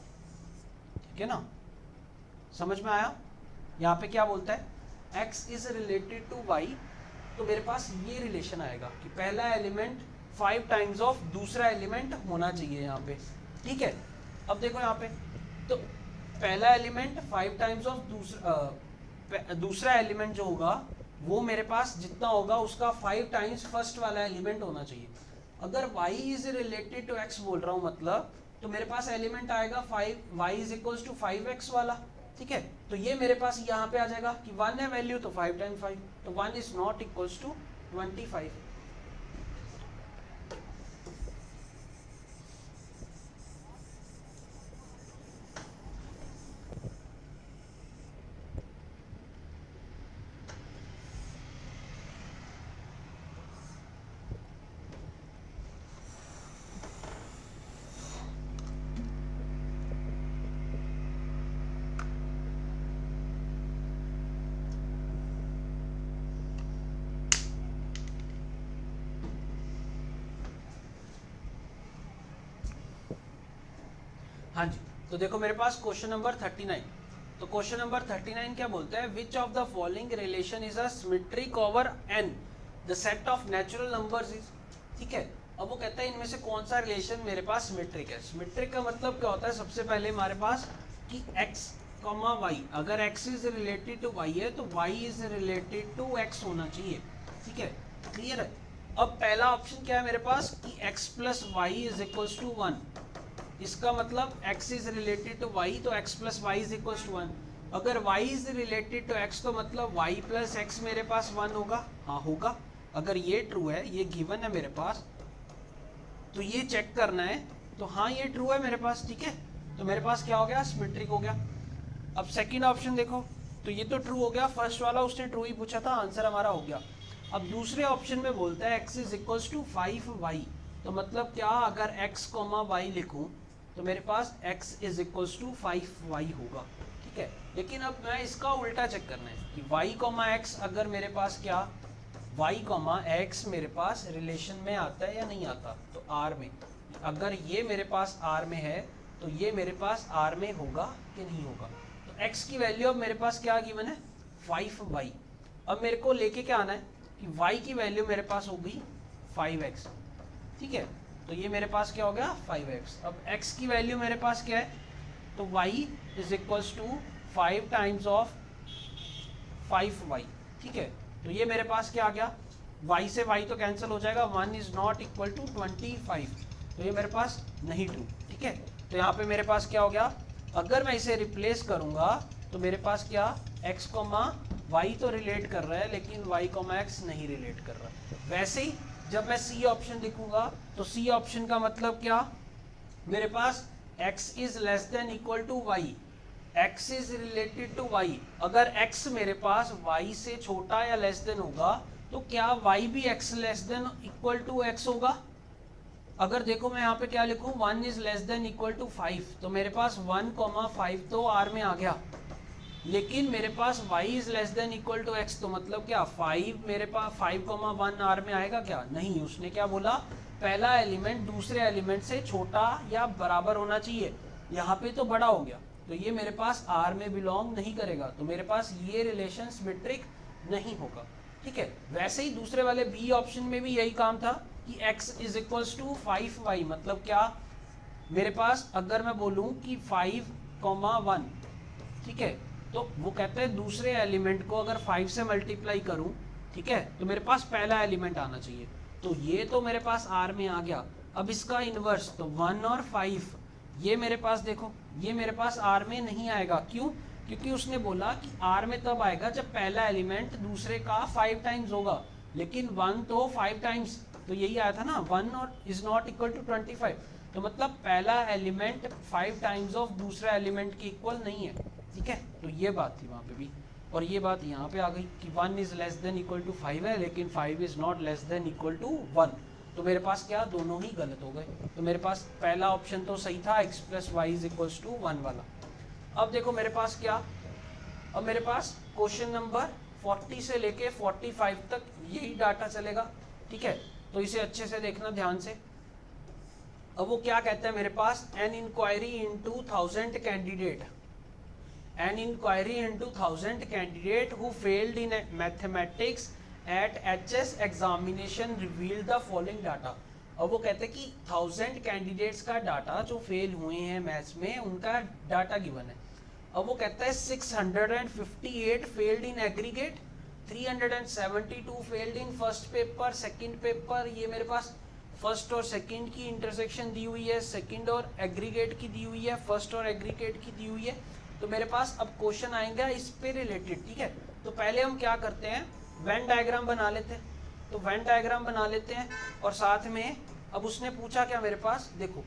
ठीक है ना, समझ में आया। यहाँ पे क्या बोलता है, x is related to y, तो मेरे पास ये रिलेशन आएगा कि पहला एलिमेंट 5 टाइम्स ऑफ दूसरा एलिमेंट होना चाहिए यहाँ पे। ठीक है, अब देखो यहाँ पे, तो पहला एलिमेंट 5 टाइम्स ऑफ दूसरा एलिमेंट जो होगा वो मेरे पास जितना होगा उसका 5 टाइम्स फर्स्ट वाला एलिमेंट होना चाहिए। अगर y is related to x बोल रहा हूँ, मतलब तो मेरे पास एलिमेंट आएगा 5y is equals to 5x वाला, ठीक है। तो ये मेरे पास यहाँ पे आ जाएगा कि 1 है वैल्यू तो 5 टाइम 5, तो 1 इज नॉट इक्वल्स टू 25। हाँ जी, तो देखो मेरे पास क्वेश्चन नंबर 39। तो क्वेश्चन नंबर 39 क्या बोलता है, which of the following relation is a symmetric over n the set of natural numbers is, ठीक है। अब वो कहता है इनमें से कौन सा रिलेशन मेरे पास सिमेट्रिक है। सिमेट्रिक का मतलब क्या होता है, सबसे पहले हमारे पास कि x, y, अगर x is related to y है तो y is related to x होना चाहिए, ठीक है, क्लियर है। अब पहला ऑप्शन क्या है मेरे पास कि x plus Y is equals to 1, इसका मतलब x is related to y तो x plus Y is equals to 1। अगर y is related to x तो मतलब y प्लस x मेरे पास 1 होगा, हाँ होगा। अगर ये ट्रू है, ये गिवन है मेरे पास, तो ये चेक करना है, तो हाँ ये ट्रू है मेरे पास, ठीक है। तो मेरे पास क्या हो गया, सिमेट्रिक हो गया। अब सेकंड ऑप्शन देखो, तो ये तो ट्रू हो गया, फर्स्ट वाला उसने ट्रू ही पूछा था, आंसर हमारा हो गया। अब दूसरे ऑप्शन में बोलता है x is equals to 5y, तो मतलब क्या, अगर x, y लिखूं तो मेरे पास x is equals to 5y होगा, ठीक है। लेकिन अब मैं इसका उल्टा चेक करना है कि y, x अगर मेरे पास क्या, y, x मेरे पास रिलेशन में आता है या नहीं आता, तो r में, अगर ये मेरे पास r में है तो ये मेरे पास r में होगा कि नहीं होगा। तो x की वैल्यू अब मेरे पास क्या गिवन है, 5y। अब मेरे को लेके क्या आना है कि y की वैल्यू मेरे पास हो गई 5x, ठीक है। तो ये मेरे पास क्या हो गया, 5x। अब x की वैल्यू मेरे पास क्या है, तो y is equals to 5 times of 5y, ठीक है। तो ये मेरे पास क्या आ गया, y से y तो कैंसिल हो जाएगा, 1 इज नॉट इक्वल टू 25, तो ये मेरे पास नहीं ट्रू, ठीक है। तो यहाँ पे मेरे पास क्या हो गया, अगर मैं इसे रिप्लेस करूँगा तो मेरे पास क्या, x, y तो रिलेट कर रहा है लेकिन y, x नहीं रिलेट कर रहा। वैसे ही जब मैं सी ऑप्शन लिखूंगा तो सी ऑप्शन का मतलब क्या, मेरे पास x is less than equal to y, x is related to y। अगर x मेरे पास y से छोटा या लेस देन होगा तो क्या y भी x less than equal to x होगा। अगर देखो मैं यहाँ पे क्या लिखूं, 1 is less than equal to 5, तो मेरे पास 1, 5 तो r में आ गया, लेकिन मेरे पास y is less than equal to x, तो मतलब क्या 5 मेरे पास 5, 1 r में आएगा क्या, नहीं। उसने क्या बोला, पहला एलिमेंट दूसरे एलिमेंट से छोटा या बराबर होना चाहिए, यहाँ पे तो बड़ा हो गया, तो ये मेरे पास r में बिलोंग नहीं करेगा, तो मेरे पास ये रिलेशन सिमेट्रिक नहीं होगा, ठीक है। वैसे ही दूसरे वाले बी ऑप्शन में भी यही काम था कि x is equals to 5y, मतलब क्या, मेरे पास अगर मैं बोलूँ कि 5, 1, ठीक है, तो वो कहते हैं दूसरे एलिमेंट को अगर 5 से मल्टीप्लाई करूं, ठीक है, तो मेरे पास पहला एलिमेंट आना चाहिए, तो ये तो मेरे पास r में आ गया। अब इसका इन्वर्स, तो 1 और 5, ये मेरे पास देखो, ये मेरे पास r में नहीं आएगा, क्यों, क्योंकि उसने बोला कि r में तब आएगा जब पहला एलिमेंट दूसरे का 5 टाइम्स होगा, लेकिन 1 तो 5 टाइम्स, तो यही आया था ना, 1 और इज नॉट इक्वल टू 25, तो मतलब पहला एलिमेंट 5 टाइम्स ऑफ दूसरा एलिमेंट के इक्वल नहीं है, ठीक है। तो ये बात थी वहाँ पे भी, और ये बात यहाँ पे आ गई कि 1 is less than equal to 5 है, लेकिन 5 is not less than equal to 1, तो मेरे पास क्या, दोनों ही गलत हो गए। तो मेरे पास पहला ऑप्शन तो सही था, x plus Y is equals to 1 वाला। अब देखो मेरे पास क्या, अब मेरे पास क्वेश्चन नंबर 40 से लेके 45 तक यही डाटा चलेगा, ठीक है। तो इसे अच्छे से देखना ध्यान से। अब वो क्या कहता है मेरे पास, an inquiry into 1000 candidate, an inquiry into 1000 candidate who failed in mathematics at HS examination revealed the following data। अब वो कहते हैं कि 1000 कैंडिडेट्स का डाटा जो फेल हुए हैं मैथ्स में, उनका डाटा गिवन है। अब वो कहता है 658 failed in aggregate, 372 failed in first paper, second paper, ये मेरे पास फर्स्ट और सेकंड की इंटरसेक्शन दी हुई है, सेकंड और एग्रीगेट की दी हुई है, फर्स्ट और एग्रीगेट की दी हुई है। तो मेरे पास अब क्वेश्चन आएगा इस पे रिलेटेड, ठीक है। तो पहले हम क्या करते हैं, वेन डायग्राम बना लेते हैं। तो वेन डायग्राम बना लेते हैं और साथ में अब उसने पूछा क्या मेरे पास, देखो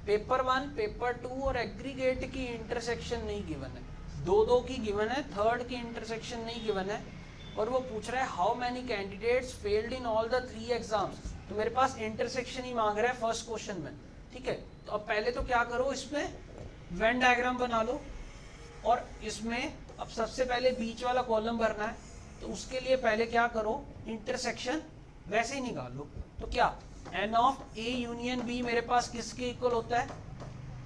पेपर 1, पेपर 2 और एग्रीगेट की इंटरसेक्शन नहीं गिवन है, दो की गिवन है, थर्ड की इंटरसेक्शन नहीं गिवन है। और वो पूछ रहा है how many candidates failed in all the 3 exams. तो मेरे पास इंटरसेक्शन ही मांग रहा है फर्स्ट क्वेश्चन में, ठीक है। तो अब पहले तो क्या करो, इसमें वेन डायग्राम बना लो और इसमें अब सबसे पहले बीच वाला कॉलम भरना है। तो उसके लिए पहले क्या करो, इंटरसेक्शन वैसे ही निकाल लो। तो क्या n of A union B मेरे पास किसके इक्वल होता है,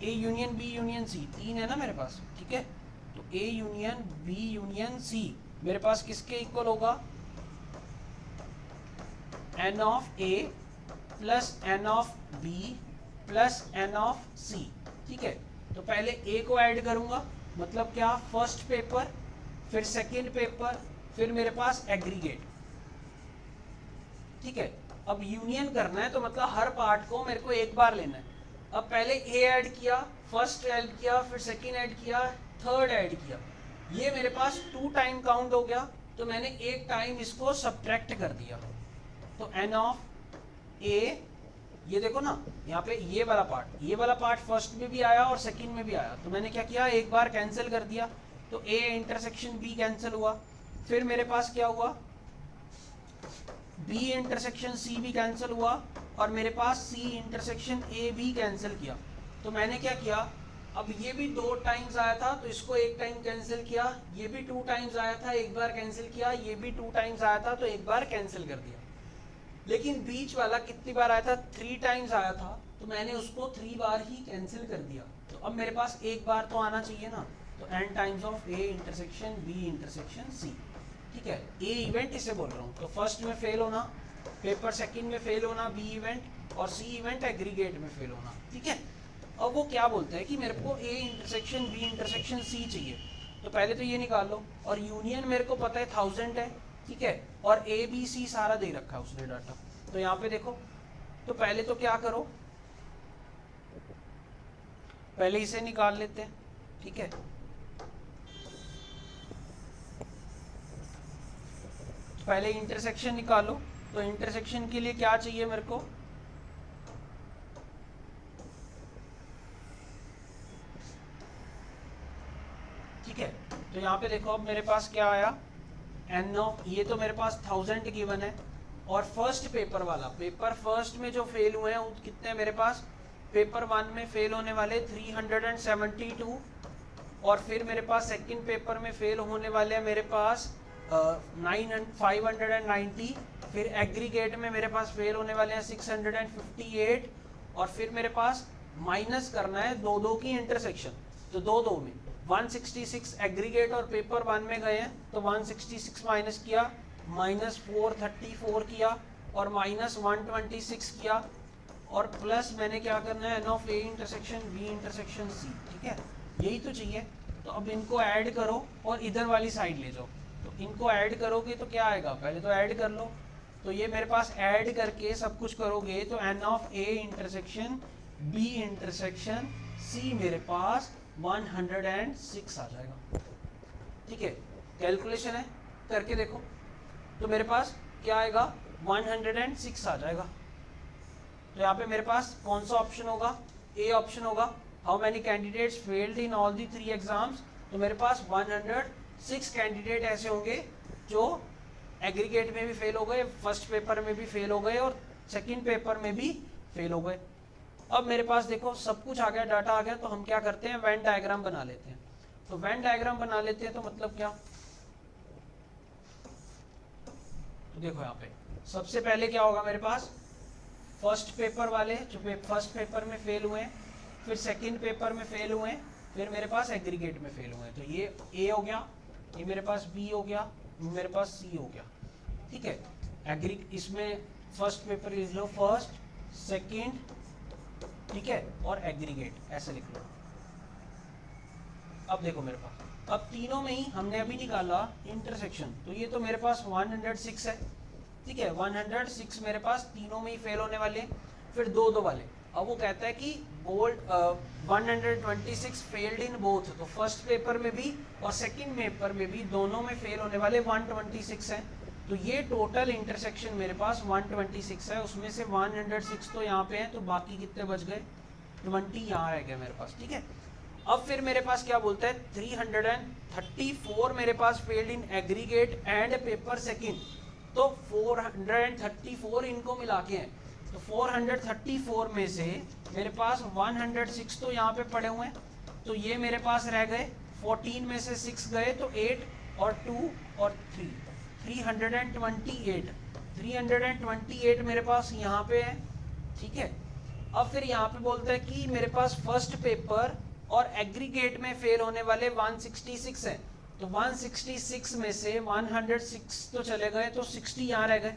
A union B union C, 3 है ना मेरे पास, ठीक है। तो A union B union C मेरे पास किसके इक्वल होगा, n of A plus N of B plus N of C, ठीक है। तो पहले ए को ऐड करूंगा, मतलब क्या, फर्स्ट पेपर, फिर सेकंड पेपर, फिर मेरे पास एग्रीगेट, ठीक है। अब यूनियन करना है तो मतलब हर पार्ट को मेरे को एक बार लेना है। अब पहले ए ऐड किया, फर्स्ट ऐड किया, फिर सेकंड ऐड किया, थर्ड ऐड किया, ये मेरे पास 2 टाइम काउंट हो गया। तो मैंने एक टाइम इसको सब्ट्रैक्ट कर दिया। तो एन ऑफ ए, ये देखो ना यहाँ पे ये वाला पार्ट फर्स्ट में भी आया और सेकंड में भी आया। तो मैंने क्या किया, एक बार कैंसिल कर दिया। तो ए इंटरसेक्शन बी कैंसिल हुआ, फिर मेरे पास क्या हुआ, बी इंटरसेक्शन सी भी कैंसिल हुआ और मेरे पास सी इंटरसेक्शन ए भी कैंसिल किया। तो मैंने क्या किया, अब ये भी 2 टाइम्स आया था तो इसको एक टाइम कैंसिल किया, ये भी 2 टाइम्स आया था, एक बार कैंसिल किया, ये भी 2 टाइम्स आया था तो एक बार कैंसिल कर दिया। लेकिन बीच वाला कितनी बार आया था, 3 टाइम्स आया था, तो मैंने उसको 3 बार ही कैंसिल कर दिया। तो अब मेरे पास एक बार तो आना चाहिए ना। तो n times of A intersection B intersection C, ठीक है। ए इवेंट इसे बोल रहा हूँ। तो फर्स्ट में फेल होना, पेपर सेकंड में फेल होना, बी इवेंट, और सी इवेंट एग्रीगेट में फेल होना, ठीक है। अब वो क्या बोलता है कि मेरे को A intersection B intersection C चाहिए। तो पहले तो ये निकाल लो, और यूनियन मेरे को पता है 1000 है, ठीक है, और ए बी सी सारा दे रखा है उसने डाटा। तो यहाँ पे देखो, तो पहले तो क्या करो, पहले इसे निकाल लेते हैं, ठीक है। पहले इंटरसेक्शन निकालो। तो इंटरसेक्शन के लिए क्या चाहिए मेरे को, ठीक है। तो यहाँ पे देखो अब मेरे पास क्या आया, एन ऑफ, ये तो मेरे पास 1000 गिवन है, और फर्स्ट पेपर वाला, पेपर फर्स्ट में जो फेल हुए हैं कितने मेरे पास, पेपर 1 में फेल होने वाले 372, और फिर मेरे पास सेकंड पेपर में फेल होने वाले हैं मेरे पास 590, फिर एग्रीगेट में मेरे पास फेल होने वाले हैं 658, और फिर मेरे पास माइनस करना है 2 की इंटरसेक्शन। तो 2 में 166 एग्रीगेट और पेपर 1 में गए हैं, तो 166 माइनस किया, -434 किया, और -126 किया, और प्लस मैंने क्या करना है, N of A intersection B intersection C, ठीक है। यही तो चाहिए। तो अब इनको ऐड करो और इधर वाली साइड ले जाओ। तो इनको ऐड करोगे तो क्या आएगा, पहले तो ऐड कर लो। तो ये मेरे पास ऐड करके सब कुछ करोगे तो N of A intersection B intersection C मेरे पास 106 आ जाएगा, ठीक है। कैलकुलेशन है, करके देखो। तो मेरे पास क्या आएगा, 106 आ जाएगा। तो यहाँ पे मेरे पास कौन सा ऑप्शन होगा, ए ऑप्शन होगा। How many candidates failed in all the 3 exams. तो मेरे पास 106 कैंडिडेट ऐसे होंगे जो एग्रीगेट में भी फेल हो गए, फर्स्ट पेपर में भी फेल हो गए, और सेकंड पेपर में भी फेल हो गए। अब मेरे पास देखो सब कुछ आ गया, डाटा आ गया। तो हम क्या करते हैं, वेन डायग्राम बना लेते हैं। तो वेन डायग्राम बना लेते हैं तो मतलब क्या, तो देखो यहाँ पे सबसे पहले क्या होगा मेरे पास, फर्स्ट पेपर वाले जो फर्स्ट पेपर में फेल हुए, फिर सेकंड पेपर में फेल हुए, फिर मेरे पास एग्रीगेट में फेल हुए। तो ये ए हो गया, ये मेरे पास बी हो गया, मेरे पास सी हो गया, ठीक है। एग्री इसमें फर्स्ट पेपर लिख लो, फर्स्ट सेकंड, ठीक है, और एग्रीगेट ऐसे लिख लो। अब देखो मेरे पास, अब तीनों में ही हमने अभी निकाला इंटरसेक्शन। तो ये तो मेरे पास 106 है, ठीक है, 106 मेरे पास तीनों में ही फेल होने वाले। फिर दो दो वाले। अब वो कहता है कि बोल्ड 126 फेल्ड इन बोथ, तो फर्स्ट पेपर में भी और सेकंड पेपर में भी दोनों में फेल होने वाले 126 हैं। तो ये टोटल इंटरसेक्शन मेरे पास 126 है, उसमें से 106 तो यहाँ पे है, तो बाकी कितने बच गए, 20 यहाँ रह गए मेरे पास, ठीक है। अब फिर मेरे पास क्या बोलता है, 334 मेरे पास failed in aggregate and paper second, तो 434 इनको मिला के हैं, तो 434 में से मेरे पास 106 तो यहाँ पे पड़े हुए हैं, तो ये मेरे पास रह गए, 14 में से 6 गए तो 8 और 2 और 3, 328 मेरे पास यहाँ पे है, ठीक है। अब फिर यहाँ पे बोलता है कि मेरे पास फर्स्ट पेपर और एग्रीगेट में फेल होने वाले 166 हैं, तो 166 में से 106 तो चले गए, तो 60 यहाँ रह गए,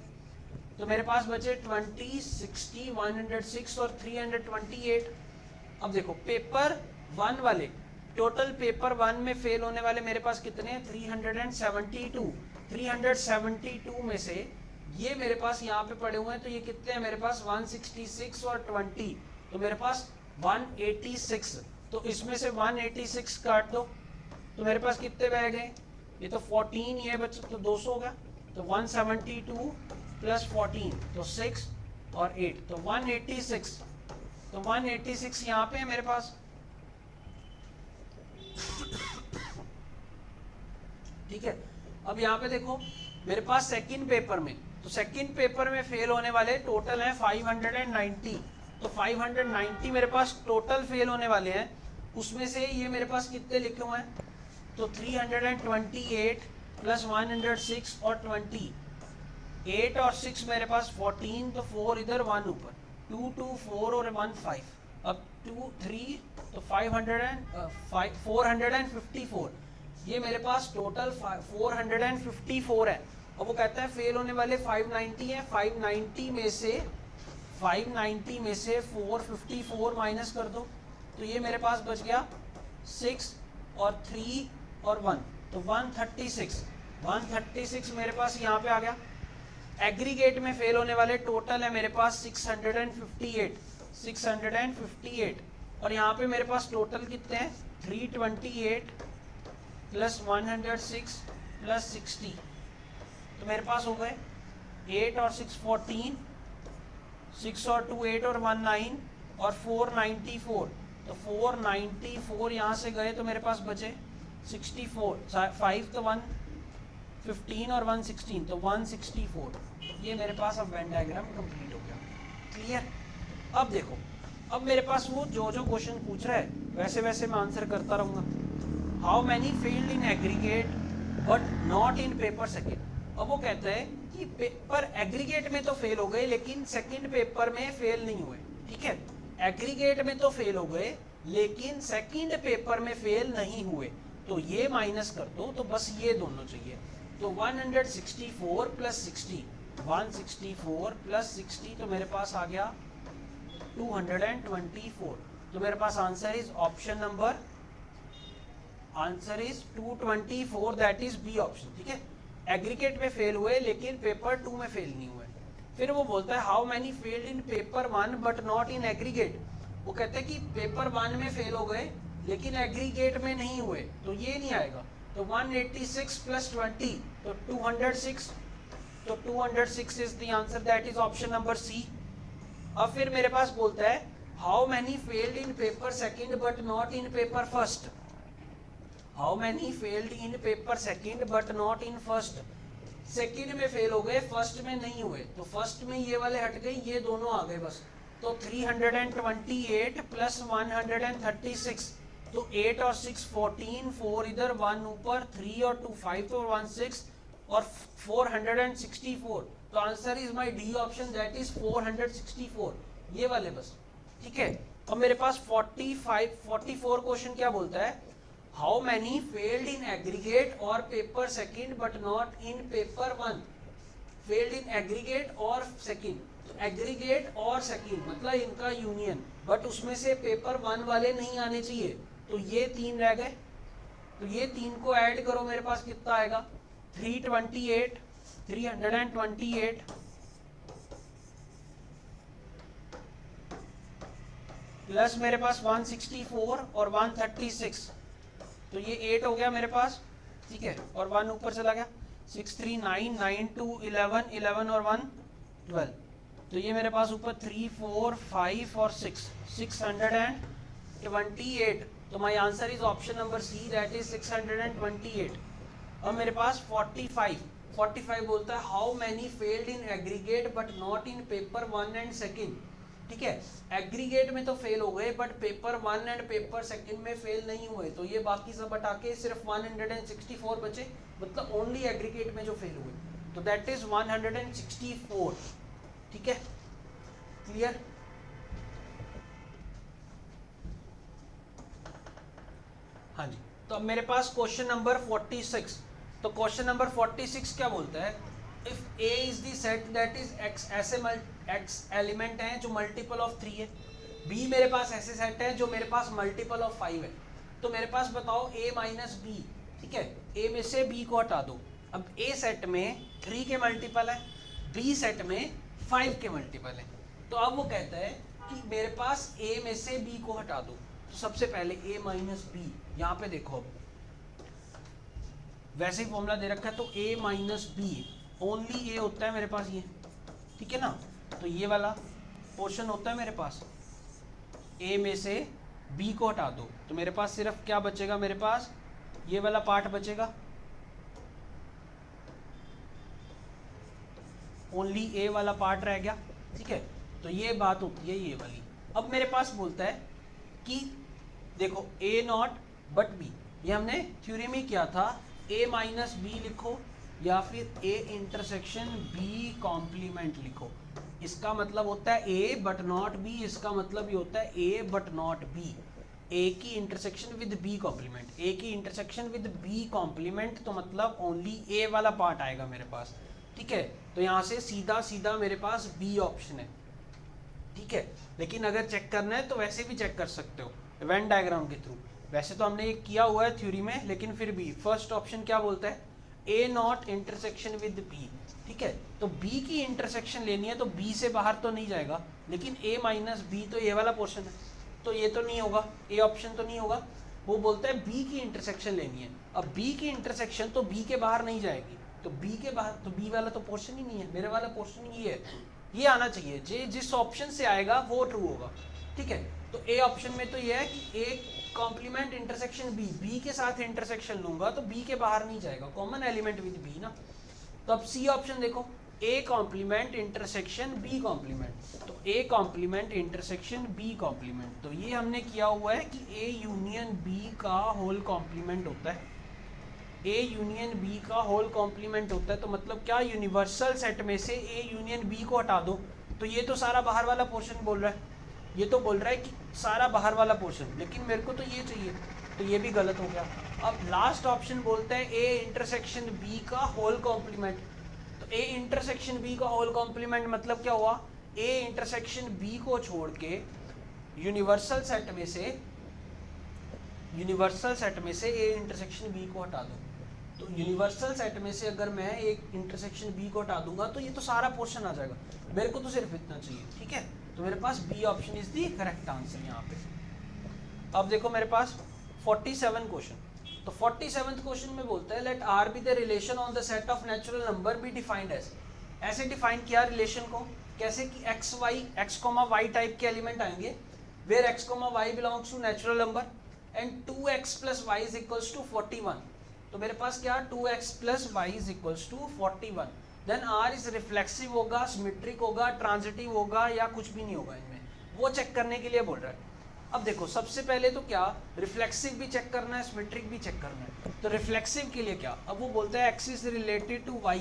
तो मेरे पास बचे 20, 60, 106 और 328। अब देखो पेपर 1 वाले, टोटल पेपर 1 में फेल होने वाले मेरे पास कितने हैं, 372 में से ये मेरे पास यहाँ पे पड़े हुए हैं, तो ये कितने हैं मेरे पास 166 और 20, तो मेरे पास 186, तो इसमें से 186 काट दो, तो मेरे पास कितने रह गए, ये तो 14 ये बच्चे तो 200 होगा, तो 172 प्लस 14 तो 6 और 8 तो 186, तो 186 यहाँ पे है मेरे पास, ठीक है। अब यहाँ पे देखो मेरे पास सेकंड पेपर में, तो सेकंड पेपर में फेल होने वाले टोटल हैं 590, तो 590 मेरे पास टोटल फेल होने वाले हैं, उसमें से ये मेरे पास कितने लिखे हुए हैं, तो 328 प्लस 106 और 20, 8 और 6 मेरे पास 14, तो 4 इधर 1 ऊपर, 2 2 4 और 1 5, अब 2 3 तो 454, ये मेरे पास टोटल 454 है। और वो कहता है फेल होने वाले 590 है, 590 में से 454 माइनस कर दो, तो ये मेरे पास बच गया 6 और 3 और 1, तो 136 मेरे पास यहाँ पे आ गया। एग्रीगेट में फेल होने वाले टोटल है मेरे पास 658, और यहाँ पे मेरे पास टोटल कितने हैं 328 प्लस 106 प्लस 60, तो मेरे पास हो गए 8 और 6 14, 6 और 2 8 और 1 9 और 494, तो 494 यहाँ से गए तो मेरे पास बचे 64, 5 तो 115 और 116, तो 164, ये मेरे पास अब वेन डायग्राम कंप्लीट हो गया, क्लियर। अब देखो, अब मेरे पास वो जो जो क्वेश्चन पूछ रहा है वैसे वैसे मैं आंसर करता रहूँगा। How many failed in aggregate but not in paper second, अब वो कहता है कि पेपर एग्रीगेट में तो फेल हो गए लेकिन सेकंड पेपर में फेल नहीं हुए, ठीक है। एग्रीगेट में तो फेल हो गए लेकिन सेकंड पेपर में फेल नहीं हुए, तो ये माइनस कर दो, तो बस ये दोनों चाहिए, तो 164 प्लस 60, 164 प्लस 60, तो मेरे पास आ गया 224, तो मेरे पास answer is option number, answer is 224, that is B option, ठीक है। एग्रीगेट में फेल हुए लेकिन पेपर 2 में फेल नहीं हुए। फिर वो बोलता है how many failed in paper 1 but not in aggregate, वो कहते हैं कि पेपर 1 में फेल हो गए लेकिन एग्रीगेट में नहीं हुए, तो ये नहीं आएगा, तो 186 प्लस 20 तो 206, तो 206 is the answer, that is option number C. अब फिर मेरे पास बोलता है how many failed in paper second but not in paper first, how many failed in paper second but not in first, second में fail हो गए first में नहीं हुए, तो फर्स्ट में ये वाले हट गए, ये दोनों आ गए बस, तो 328 प्लस 136, तो 8 और 6 14, 4 इधर 1 ऊपर, 3 और 2 5 तो 16 और 464, तो answer is my D option, that is 464, ये वाले बस, ठीक है। अब मेरे पास 44 क्वेश्चन क्या बोलता है, how many failed in aggregate और paper second but not in paper 1, failed in aggregate और सेकंड, तो एग्रीगेट और सेकंड मतलब इनका यूनियन, बट उसमें से पेपर 1 वाले नहीं आने चाहिए, तो ये 3 रह गए, तो ये 3 को ऐड करो, मेरे पास कितना आएगा 328 प्लस मेरे पास 164 और 136, तो ये 8 हो गया मेरे पास, ठीक है, और 1 ऊपर चला गया, 6 3 9 9 2 11 11 और 1 12, तो ये मेरे पास ऊपर 3 4 5 और 6 628, तो my answer is option number C, that is 628। अब मेरे पास 45 बोलता है how many failed in aggregate but not in paper 1 and second, ठीक है, एग्रीगेट में तो फेल हो गए but paper 1 and paper second में फेल नहीं हुए, तो ये बाकी सब हटा के सिर्फ 164 बचे, मतलब ओनली एग्रीगेट में जो फेल हुए, तो दैट इज 164, ठीक है, क्लियर। हाँ जी, तो अब मेरे पास क्वेश्चन नंबर 46, तो क्वेश्चन नंबर 46 क्या बोलता है, if A is the set that is X, ऐसे X एलिमेंट हैं जो मल्टीपल ऑफ 3 है, B मेरे पास ऐसे सेट है जो मेरे पास मल्टीपल ऑफ 5 है, तो मेरे पास बताओ A माइनस B, ठीक है, A में से B को हटा दो, अब A सेट में 3 के मल्टीपल है, B सेट में 5 के मल्टीपल है, तो अब वो कहता है कि मेरे पास A में से B को हटा दो, तो सबसे पहले A माइनस B, यहाँ पे देखो अब वैसे ही फॉर्मूला दे रखा है, तो A minus B only A होता है मेरे पास ये, ठीक है ना, तो ये वाला पोर्शन होता है मेरे पास, A में से B को हटा दो, तो मेरे पास सिर्फ क्या बचेगा, मेरे पास ये वाला पार्ट बचेगा, ओनली A वाला पार्ट रह गया, ठीक है, तो ये बात होती है ये वाली। अब मेरे पास बोलता है कि देखो A नॉट बट B, ये हमने थ्योरी में किया था, A माइनस बी लिखो या फिर A इंटरसेक्शन B कॉम्प्लीमेंट लिखो, इसका मतलब होता है A बट नॉट B, इसका मतलब ये होता है A but not B, A की intersection with B complement, A की इंटरसेक्शन विद B कॉम्प्लीमेंट, तो मतलब ओनली A वाला पार्ट आएगा मेरे पास, ठीक है, तो यहाँ से सीधा सीधा मेरे पास B ऑप्शन है, ठीक है, लेकिन अगर चेक करना है तो वैसे भी चेक कर सकते हो वेन डायग्राम के थ्रू, वैसे तो हमने ये किया हुआ है थ्योरी में, लेकिन फिर भी फर्स्ट ऑप्शन क्या बोलता है, A not intersection with B, ठीक है, तो B की इंटरसेक्शन लेनी है, तो B से बाहर तो नहीं जाएगा, लेकिन A माइनस B तो ये वाला पोर्शन है, तो ये तो नहीं होगा, A ऑप्शन तो नहीं होगा, वो बोलता है B की इंटरसेक्शन लेनी है, अब B की इंटरसेक्शन तो B के बाहर नहीं जाएगी, तो B के बाहर, तो B वाला तो पोर्शन ही नहीं है, मेरे वाला पोर्शन ये है, ये आना चाहिए, जिस ऑप्शन से आएगा वो ट्रू होगा, ठीक है, तो A ऑप्शन में तो ये है कि A कॉम्प्लीमेंट इंटरसेक्शन B के साथ इंटरसेक्शन लूंगा तो B के बाहर नहीं जाएगा, कॉमन एलिमेंट विद B ना, तो अब C ऑप्शन देखो, A complement intersection B complement, तो A complement intersection B complement, तो ये हमने किया हुआ है कि A यूनियन B का होल कॉम्प्लीमेंट होता है, A यूनियन B का होल कॉम्प्लीमेंट होता है, तो मतलब क्या, यूनिवर्सल सेट में से A यूनियन B को हटा दो, तो ये तो सारा बाहर वाला पोर्शन बोल रहा है, ये तो बोल रहा है कि सारा बाहर वाला पोर्शन, लेकिन मेरे को तो ये चाहिए, तो ये भी गलत हो गया। अब लास्ट ऑप्शन बोलता है A इंटरसेक्शन B का होल कॉम्प्लीमेंट, तो A इंटरसेक्शन B का होल कॉम्प्लीमेंट मतलब क्या हुआ, A इंटरसेक्शन B को छोड़ के यूनिवर्सल सेट में से A इंटरसेक्शन B को हटा दो, तो यूनिवर्सल सेट में से अगर मैं एक इंटरसेक्शन B को हटा दूंगा तो ये तो सारा पोर्शन आ जाएगा, मेरे को तो सिर्फ इतना चाहिए, ठीक है, तो मेरे पास B option is the correct answer यहाँ पे। अब देखो मेरे पास 47 क्वेश्चन, तो 47th क्वेश्चन में बोलता है let R be the relation on the set of natural number be defined as, ऐसे डिफाइन किया रिलेशन को, कैसे कि x, y टाइप के एलिमेंट आएंगे, where x, y belongs to natural number and 2x plus y is equals to 41, तो मेरे पास क्या 2x plus y is equals to 41, then R is reflexive होगा, सिमेट्रिक होगा, ट्रांजिटिव होगा या कुछ भी नहीं होगा इनमें, वो चेक करने के लिए बोल रहा है। अब देखो सबसे पहले तो क्या रिफ्लेक्सिव भी चेक करना है, सिमेट्रिक भी चेक करना है, तो रिफ्लेक्सिव के लिए क्या, अब वो बोलता है x is related to y,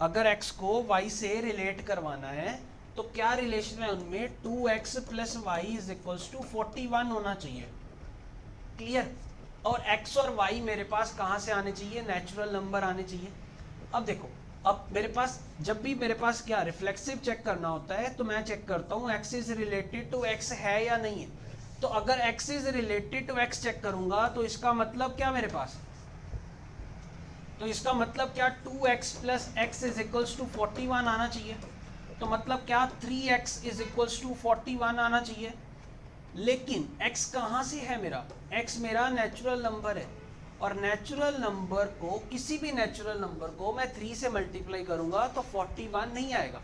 अगर x को y से रिलेट करवाना है तो क्या रिलेशन है उनमें, 2x plus Y is equals to 41 होना चाहिए, क्लियर, और x और y मेरे पास कहाँ से आने चाहिए, नेचुरल नंबर आने चाहिए। अब देखो, अब मेरे पास जब भी मेरे पास क्या रिफ्लेक्सिव चेक करना होता है तो मैं चेक करता हूँ x is related to x है या नहीं है, तो अगर x is related to x check करूंगा तो इसका मतलब क्या मेरे पास, तो इसका मतलब क्या 2x plus x is equals to 41 आना चाहिए, तो मतलब क्या 3x इज इक्वल्स टू 41 आना चाहिए, लेकिन x कहाँ से है मेरा, x मेरा नेचुरल नंबर है, और नेचुरल नंबर को, किसी भी नेचुरल नंबर को मैं 3 से मल्टीप्लाई करूंगा तो 41 नहीं आएगा।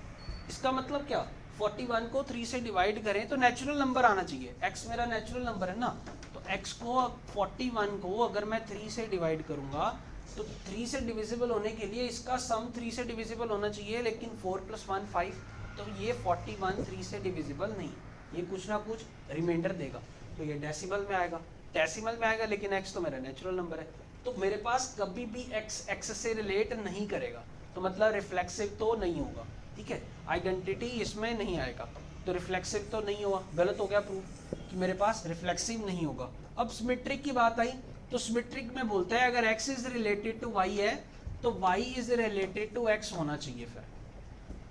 इसका मतलब क्या, 41 को 3 से डिवाइड करें तो नेचुरल नंबर आना चाहिए, x मेरा नेचुरल नंबर है ना, तो x को 41 को अगर मैं 3 से डिवाइड करूंगा तो 3 से डिविजिबल होने के लिए इसका सम 3 से डिविजिबल होना चाहिए, लेकिन 4 + 1 5, तो ये 41 3 से डिविजिबल नहीं, ये कुछ ना कुछ रिमाइंडर देगा, तो ये डेसिमल में आएगा, डेसिमल में आएगा, लेकिन x तो मेरा नेचुरल नंबर है, तो मेरे पास कभी भी x से रिलेट नहीं करेगा, तो मतलब रिफ्लेक्सिव तो नहीं होगा, ठीक है, आइडेंटिटी इसमें नहीं आएगा, तो रिफ्लेक्सिव तो नहीं हुआ, गलत हो गया प्रूफ कि मेरे पास रिफ्लेक्सिव नहीं होगा। अब सिमेट्रिक की बात आई, तो सिमेट्रिक में बोलता है अगर x is related to y है तो y is related to x होना चाहिए फिर,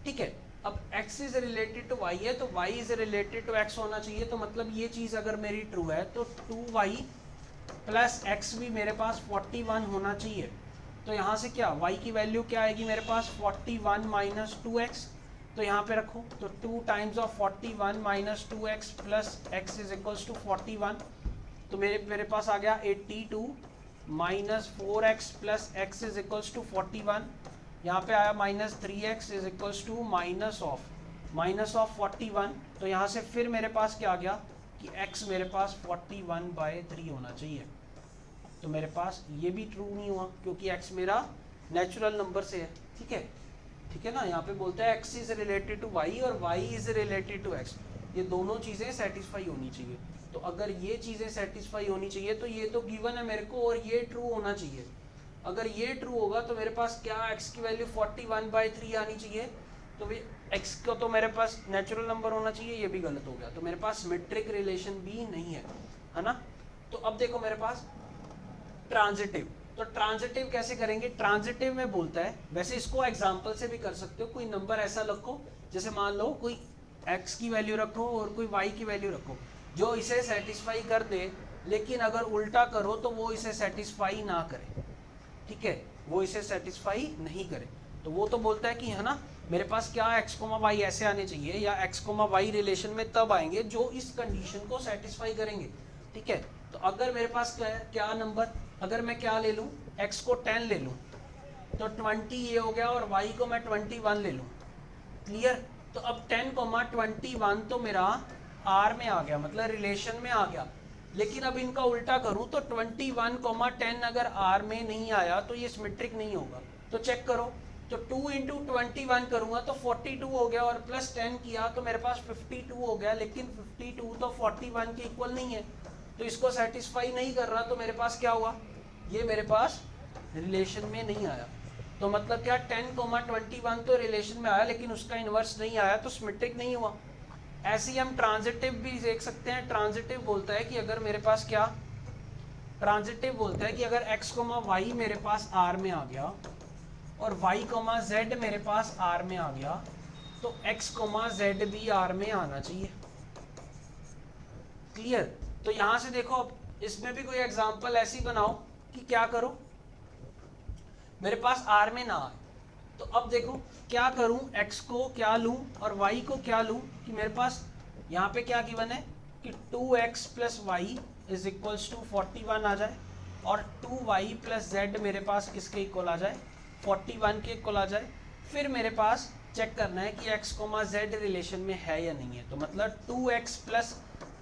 ठीक है। अब x is related to y है तो y is related to x होना चाहिए, तो मतलब ये चीज अगर मेरी ट्रू है तो 2y प्लस x भी मेरे पास 41 होना चाहिए, तो यहाँ से क्या y की वैल्यू क्या आएगी मेरे पास 41 माइनस 2x, तो यहाँ पे रखो, तो 2 times of 41 minus 2x plus x is equals to 41, तो मेरे पास आ गया 82 minus 4x plus x is equals to 41, यहाँ पे आया minus 3x is equals to minus of 41, तो यहाँ से फिर मेरे पास क्या आ गया कि x मेरे पास 41/3 होना चाहिए, तो मेरे पास ये भी ट्रू नहीं हुआ क्योंकि x मेरा नेचुरल नंबर से है, ठीक है ना, यहाँ पे बोलता है x is related to y और y is related to x, ये दोनों चीज़ें सेटिस्फाई होनी चाहिए, तो अगर ये चीज़ें सेटिस्फाई होनी चाहिए तो ये तो गिवन है मेरे को और ये ट्रू होना चाहिए, अगर ये ट्रू होगा तो मेरे पास क्या x की वैल्यू 41/3 आनी चाहिए, तो x को तो मेरे पास नेचुरल नंबर होना चाहिए, ये भी गलत हो गया, तो मेरे पास सिमेट्रिक रिलेशन भी नहीं है ना। तो अब देखो मेरे पास ट्रांजिटिव, तो ट्रांजिटिव कैसे करेंगे, ट्रांजिटिव में बोलता है, वैसे इसको एग्जाम्पल से भी कर सकते हो, कोई नंबर ऐसा रखो, जैसे मान लो कोई x की वैल्यू रखो और कोई y की वैल्यू रखो जो इसे सेटिस्फाई कर दे, लेकिन अगर उल्टा करो तो वो इसे सेटिस्फाई ना करे, ठीक है, वो इसे सेटिस्फाई नहीं करे, तो वो तो बोलता है कि है ना मेरे पास क्या x, y ऐसे आने चाहिए, या x, y रिलेशन में तब आएंगे जो इस कंडीशन को सेटिस्फाई करेंगे, ठीक है। तो अगर मेरे पास क्या नंबर, अगर मैं क्या ले लूँ, x को 10 ले लूँ तो 20 ये हो गया, और y को मैं 21 ले लूँ, क्लियर। तो अब 10,21 तो मेरा R में आ गया, मतलब रिलेशन में आ गया, लेकिन अब इनका उल्टा करूं तो 21,10 अगर R में नहीं आया तो ये सिमेट्रिक नहीं होगा, तो चेक करो, तो 2 × 21 करूंगा तो 42 हो गया, और प्लस 10 किया तो मेरे पास 52 हो गया, लेकिन 52 तो 41 के इक्वल नहीं है, तो इसको सेटिस्फाई नहीं कर रहा, तो मेरे पास क्या हुआ, ये मेरे पास रिलेशन में नहीं आया, तो मतलब क्या 10,21 तो रिलेशन में आया लेकिन उसका इन्वर्स नहीं आया, तो सिमेट्रिक नहीं हुआ। ऐसे ही हम ट्रांजिटिव भी देख सकते हैं, ट्रांजिटिव बोलता है कि अगर मेरे पास क्या, ट्रांजिटिव बोलता है कि अगर x, y मेरे पास R में आ गया और y, z मेरे पास R में आ गया, तो x, z भी R में आना चाहिए, क्लियर। तो यहां से देखो, अब इसमें भी कोई एग्जांपल ऐसी बनाओ कि क्या करो, मेरे पास R में ना आए, तो अब देखो क्या करूं, x को क्या लूं और y को क्या लूं, कि मेरे पास यहाँ पे क्या गिवन है कि 2x + y is equals to 41 आ जाए, और 2y + z मेरे पास किसके इक्वल आ जाए, 41 के इक्वल आ जाए। फिर मेरे पास चेक करना है कि x, z रिलेशन में है या नहीं है, तो मतलब 2x +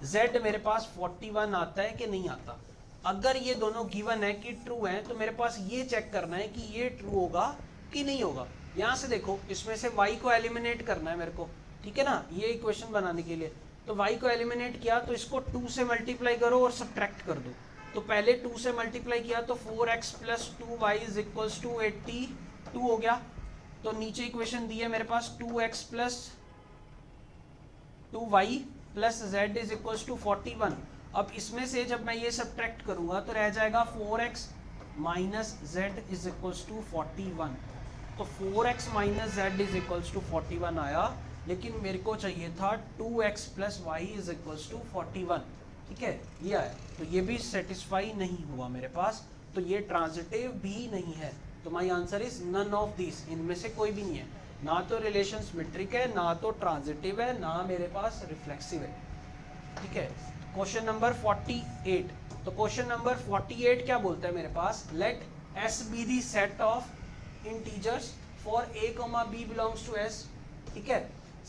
z मेरे पास 41 आता है कि नहीं आता। अगर ये दोनों गिवन है कि ट्रू है तो मेरे पास ये चेक करना है कि ये ट्रू होगा कि नहीं होगा। यहाँ से देखो, इसमें से y को एलिमिनेट करना है मेरे को, ठीक है ना, ये इक्वेशन बनाने के लिए, तो y को एलिमिनेट किया तो इसको 2 से मल्टीप्लाई करो और सब्ट्रैक्ट कर दो, तो पहले 2 से मल्टीप्लाई किया तो 4x + 2y is equals to 82 हो गया, तो नीचे इक्वेशन दी है मेरे पास 2x + 2y + z is equals to 41। अब इसमें से जब मैं ये सब्ट्रैक्ट करूंगा तो रह जाएगा 4x - z is equals to 41, तो 4x - z is equals to 41 आया, लेकिन मेरे को चाहिए था 2x + y is equals to 41, ठीक है, ये आया, तो ये भी सेटिस्फाई नहीं हुआ मेरे पास, तो ये ट्रांजिटिव भी नहीं है, तो my answer is none of this, इनमें से कोई भी नहीं है, ना तो रिलेशन सिमेट्रिक है, ना तो ट्रांजिटिव है, ना मेरे पास रिफ्लेक्सिव है, ठीक है। Question number 48। तो क्वेश्चन नंबर 48 क्या बोलता है मेरे पास, let S be the set of integers for a, b belongs to S। ठीक है,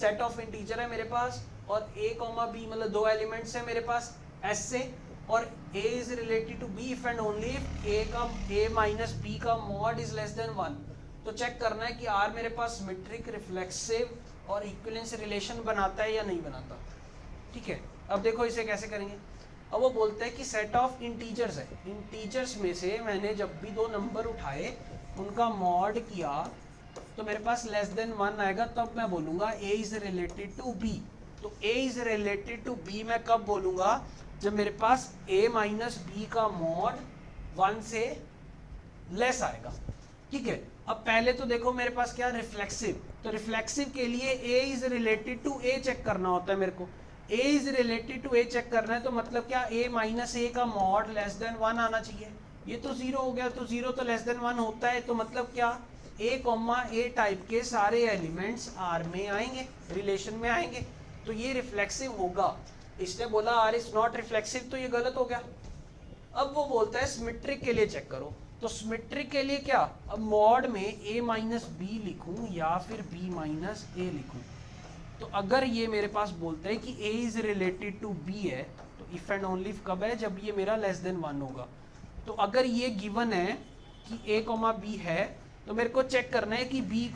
सेट ऑफ इंटीजर है मेरे पास और a, b मतलब दो एलिमेंट्स है मेरे पास S से, और a is related to b if and only if a minus b का मॉड इज लेस देन 1। तो चेक करना है कि R मेरे पास सिमेट्रिक, रिफ्लेक्सिव और इक्विवेलेंस रिलेशन बनाता है या नहीं बनाता। ठीक है, अब देखो इसे कैसे करेंगे। अब वो बोलते हैं कि सेट ऑफ इंटीजर्स है, इंटीजर्स में से मैंने जब भी दो नंबर उठाए उनका मॉड किया तो मेरे पास लेस देन 1 आएगा, तब मैं बोलूँगा a is related to b। तो a is related to b मैं कब बोलूँगा, जब मेरे पास a माइनस b का मॉड 1 से लेस आएगा। ठीक है, अब पहले तो देखो मेरे पास क्या रिफ्लेक्सिव, तो रिफ्लेक्सिव के लिए a is related to a check करना होता है मेरे को। a is related to a check करना है तो मतलब क्या a माइनस a का मॉड लेस देन 1 आना चाहिए। ये तो 0 हो गया, तो 0 तो लेस देन 1 होता है, तो मतलब क्या a टाइप के सारे एलिमेंट्स R में आएंगे, रिलेशन में आएंगे, तो ये रिफ्लेक्सिव होगा। इसने बोला R इज नॉट रिफ्लेक्सिव, तो ये गलत हो गया। अब वो बोलता है सिमेट्रिक के लिए चेक करो, तो सिमेट्रिक के लिए क्या, अब मॉड में a माइनस बी लिखूं या फिर b माइनस a लिखूं। तो अगर ये मेरे पास बोलता है कि a is related to b है, तो इफ एंड ओनली कब है, जब ये मेरा लेस देन 1 होगा। तो अगर ये गिवन है कि a, b है, तो मेरे को चेक करना है कि b,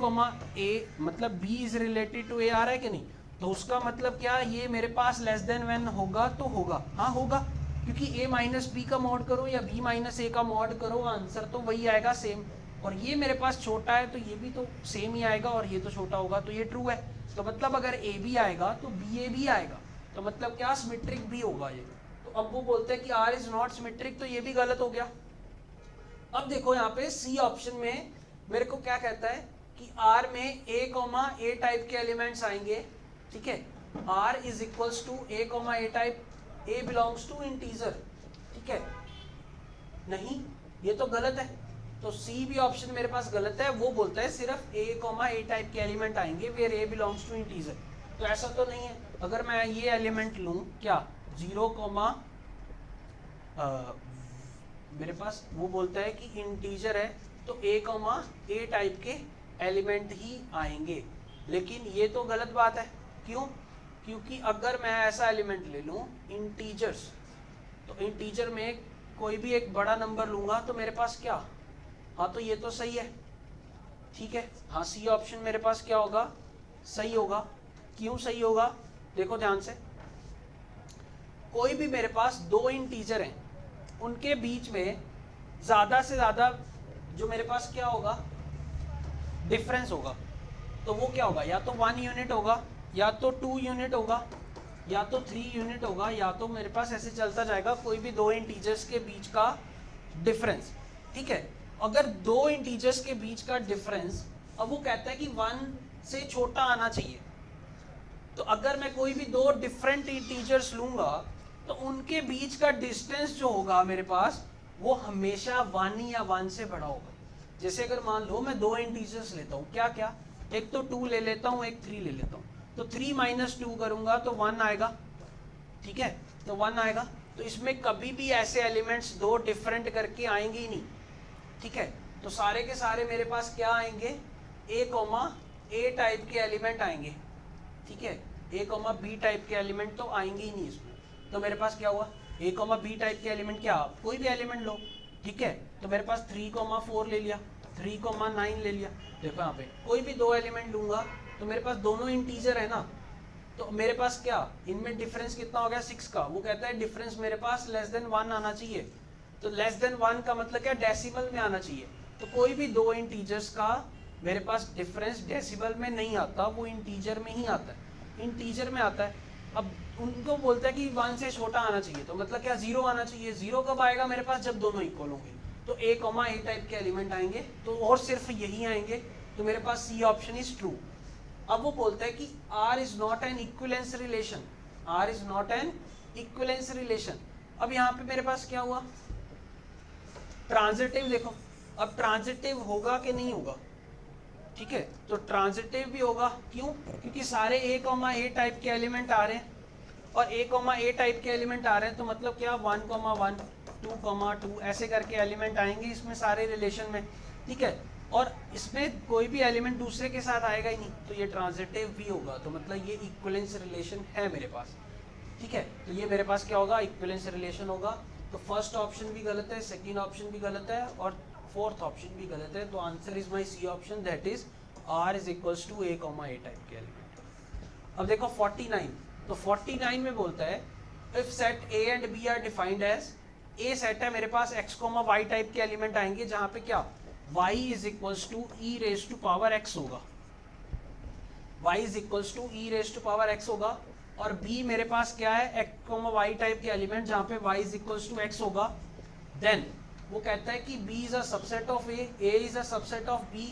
a मतलब b is related to a आ रहा है कि नहीं। तो उसका मतलब क्या, ये मेरे पास लेस देन 1 होगा, तो होगा, हाँ होगा, क्योंकि a माइनस बी का मॉड करो या b माइनस a का मॉड करो, आंसर तो वही आएगा सेम। और ये मेरे पास छोटा है तो ये भी तो सेम ही आएगा, और ये तो छोटा होगा, तो ये ट्रू है। तो मतलब अगर a भी आएगा तो b a भी आएगा, तो मतलब क्या सिमेट्रिक भी होगा ये। तो अब वो बोलते हैं कि R इज नॉट सिमेट्रिक, तो ये भी गलत हो गया। अब देखो यहाँ पे सी ऑप्शन में मेरे को क्या कहता है कि R में a टाइप के एलिमेंट्स आएंगे। ठीक है, R is equals to a type, a belongs to integer. ठीक है, नहीं ये तो गलत है, तो सी भी ऑप्शन मेरे पास गलत है। वो बोलता है सिर्फ a टाइप के एलिमेंट आएंगे where a belongs to integer. तो ऐसा तो नहीं है, अगर मैं ये एलिमेंट लूं क्या 0, मेरे पास वो बोलता है कि इंटीजर है तो a टाइप के एलिमेंट ही आएंगे, लेकिन ये तो गलत बात है। क्यों, क्योंकि अगर मैं ऐसा एलिमेंट ले लूं इंटीजर्स, तो इंटीजर में कोई भी एक बड़ा नंबर लूंगा तो मेरे पास क्या, हाँ तो ये तो सही है। ठीक है, हाँ सी ऑप्शन मेरे पास क्या होगा, सही होगा। क्यों सही होगा, देखो ध्यान से, कोई भी मेरे पास दो इंटीजर हैं, उनके बीच में ज़्यादा से ज़्यादा जो मेरे पास क्या होगा, डिफरेंस होगा, तो वो क्या होगा, या तो 1 यूनिट होगा, या तो 2 यूनिट होगा, या तो 3 यूनिट होगा, या तो मेरे पास ऐसे चलता जाएगा कोई भी दो इंटीजर्स के बीच का डिफरेंस। ठीक है, अगर दो इंटीजर्स के बीच का डिफरेंस, अब वो कहता है कि 1 से छोटा आना चाहिए, तो अगर मैं कोई भी दो डिफरेंट इंटीजर्स लूंगा तो उनके बीच का डिस्टेंस जो होगा मेरे पास वो हमेशा 1 या 1 से बड़ा होगा। जैसे अगर मान लो मैं दो इंटीजर्स लेता हूँ, क्या क्या, एक तो 2 ले लेता हूँ, एक 3 ले लेता हूँ, तो 3 माइनस 2 करूंगा तो 1 आएगा। ठीक है, तो 1 आएगा, तो इसमें कभी भी ऐसे एलिमेंट्स दो डिफरेंट करके आएंगे ही नहीं। ठीक है, तो सारे के सारे मेरे पास क्या आएंगे, a टाइप के एलिमेंट आएंगे। ठीक है, a b टाइप के एलिमेंट तो आएंगे ही नहीं इसमें। तो मेरे पास क्या हुआ, a b टाइप के एलिमेंट क्या, कोई भी एलिमेंट लो। ठीक है, तो मेरे पास 3, 4 ले लिया, 3, 9 ले लिया। देखो यहाँ पे कोई भी दो एलिमेंट लूंगा तो मेरे पास दोनों इंटीजर है ना, तो मेरे पास क्या, इनमें डिफरेंस कितना हो गया 6 का। वो कहता है डिफरेंस मेरे पास लेस देन 1 आना चाहिए, तो लेस देन 1 का मतलब क्या, डेसिमल में आना चाहिए। तो कोई भी दो इंटीजर्स का मेरे पास डिफरेंस डेसिमल में नहीं आता, वो इंटीजर में ही आता है, इंटीजर में आता है। अब उनको बोलता है कि 1 से छोटा आना चाहिए, तो मतलब क्या 0 आना चाहिए। 0 कब आएगा मेरे पास, जब दोनों इक्वल होंगे, तो a टाइप के एलिमेंट आएंगे, तो और सिर्फ यही आएंगे, तो मेरे पास सी ऑप्शन इज ट्रू। अब वो बोलता है कि R is not an equivalence relation, R is not an equivalence relation. अब यहाँ पे मेरे पास क्या हुआ, ट्रांजिटिव। देखो अब ट्रांजिटिव होगा कि नहीं होगा। ठीक है, तो ट्रांजिटिव भी होगा, क्यों, क्योंकि सारे a टाइप के एलिमेंट आ रहे हैं। और a कॉमा ए टाइप के एलिमेंट आ रहे हैं, तो मतलब क्या 1 कॉमा 1 2 कॉमा 2 ऐसे करके एलिमेंट आएंगे इसमें सारे रिलेशन में, ठीक है। और इसमें कोई भी एलिमेंट दूसरे के साथ आएगा ही नहीं, तो ये ट्रांजिटिव भी होगा, तो मतलब ये इक्विवेलेंस रिलेशन है मेरे पास, ठीक है। तो ये मेरे पास क्या होगा, इक्विवेलेंस रिलेशन होगा। तो फर्स्ट ऑप्शन भी गलत है, सेकंड ऑप्शन भी गलत है और फोर्थ ऑप्शन भी गलत है। तो answer is my C option, that is R is equals to a comma a type के एलिमेंट। अब देखो 49, तो 49 में बोलता है if set a and b are defined as, a set है मेरे पास x कॉमा y टाइप के एलिमेंट आएंगे जहां पे क्या y is equals to e raise to power x होगा, y is equals to e raise to power x होगा। और b मेरे पास क्या है x कॉमा y टाइप के एलिमेंट जहां पे y is equals to x होगा। देन वो कहता है कि b is a subset of a is a subset of b,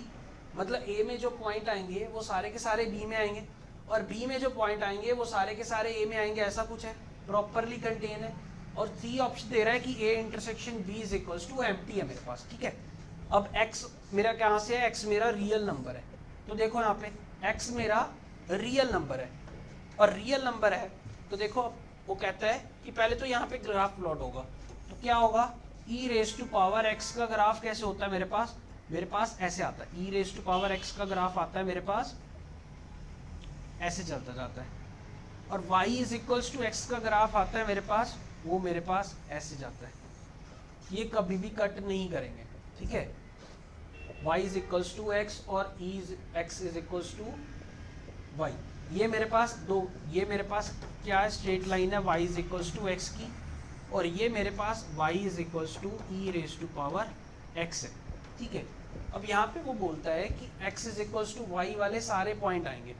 मतलब a में जो पॉइंट आएंगे वो सारे के सारे b में आएंगे और b में जो पॉइंट आएंगे वो सारे के सारे a में आएंगे, ऐसा कुछ है, प्रॉपरली कंटेन है। और सी ऑप्शन दे रहा है कि a intersection b is equals to empty है मेरे पास, ठीक है। अब x मेरा कहाँ से है, x मेरा रियल नंबर है, तो देखो यहाँ पे x मेरा रियल नंबर है और रियल नंबर है, तो देखो वो कहता है कि पहले तो यहाँ पे ग्राफ प्लॉट होगा, तो क्या होगा e raise to power x का ग्राफ कैसे होता है मेरे पास ऐसे आता है, e raise to power x का ग्राफ आता है मेरे पास ऐसे चलता जाता है, और y is equals to x का ग्राफ आता है मेरे पास, वो मेरे पास ऐसे जाता है, ये कभी भी कट नहीं करेंगे, ठीक है। y is equals to x और x is equals to y, ये मेरे पास दो, ये मेरे पास क्या है, स्ट्रेट लाइन है y is equals to x की, और ये मेरे पास y is equals to e raise to power x है, ठीक है। अब यहाँ पे वो बोलता है कि x is equals to y वाले सारे पॉइंट आएंगे।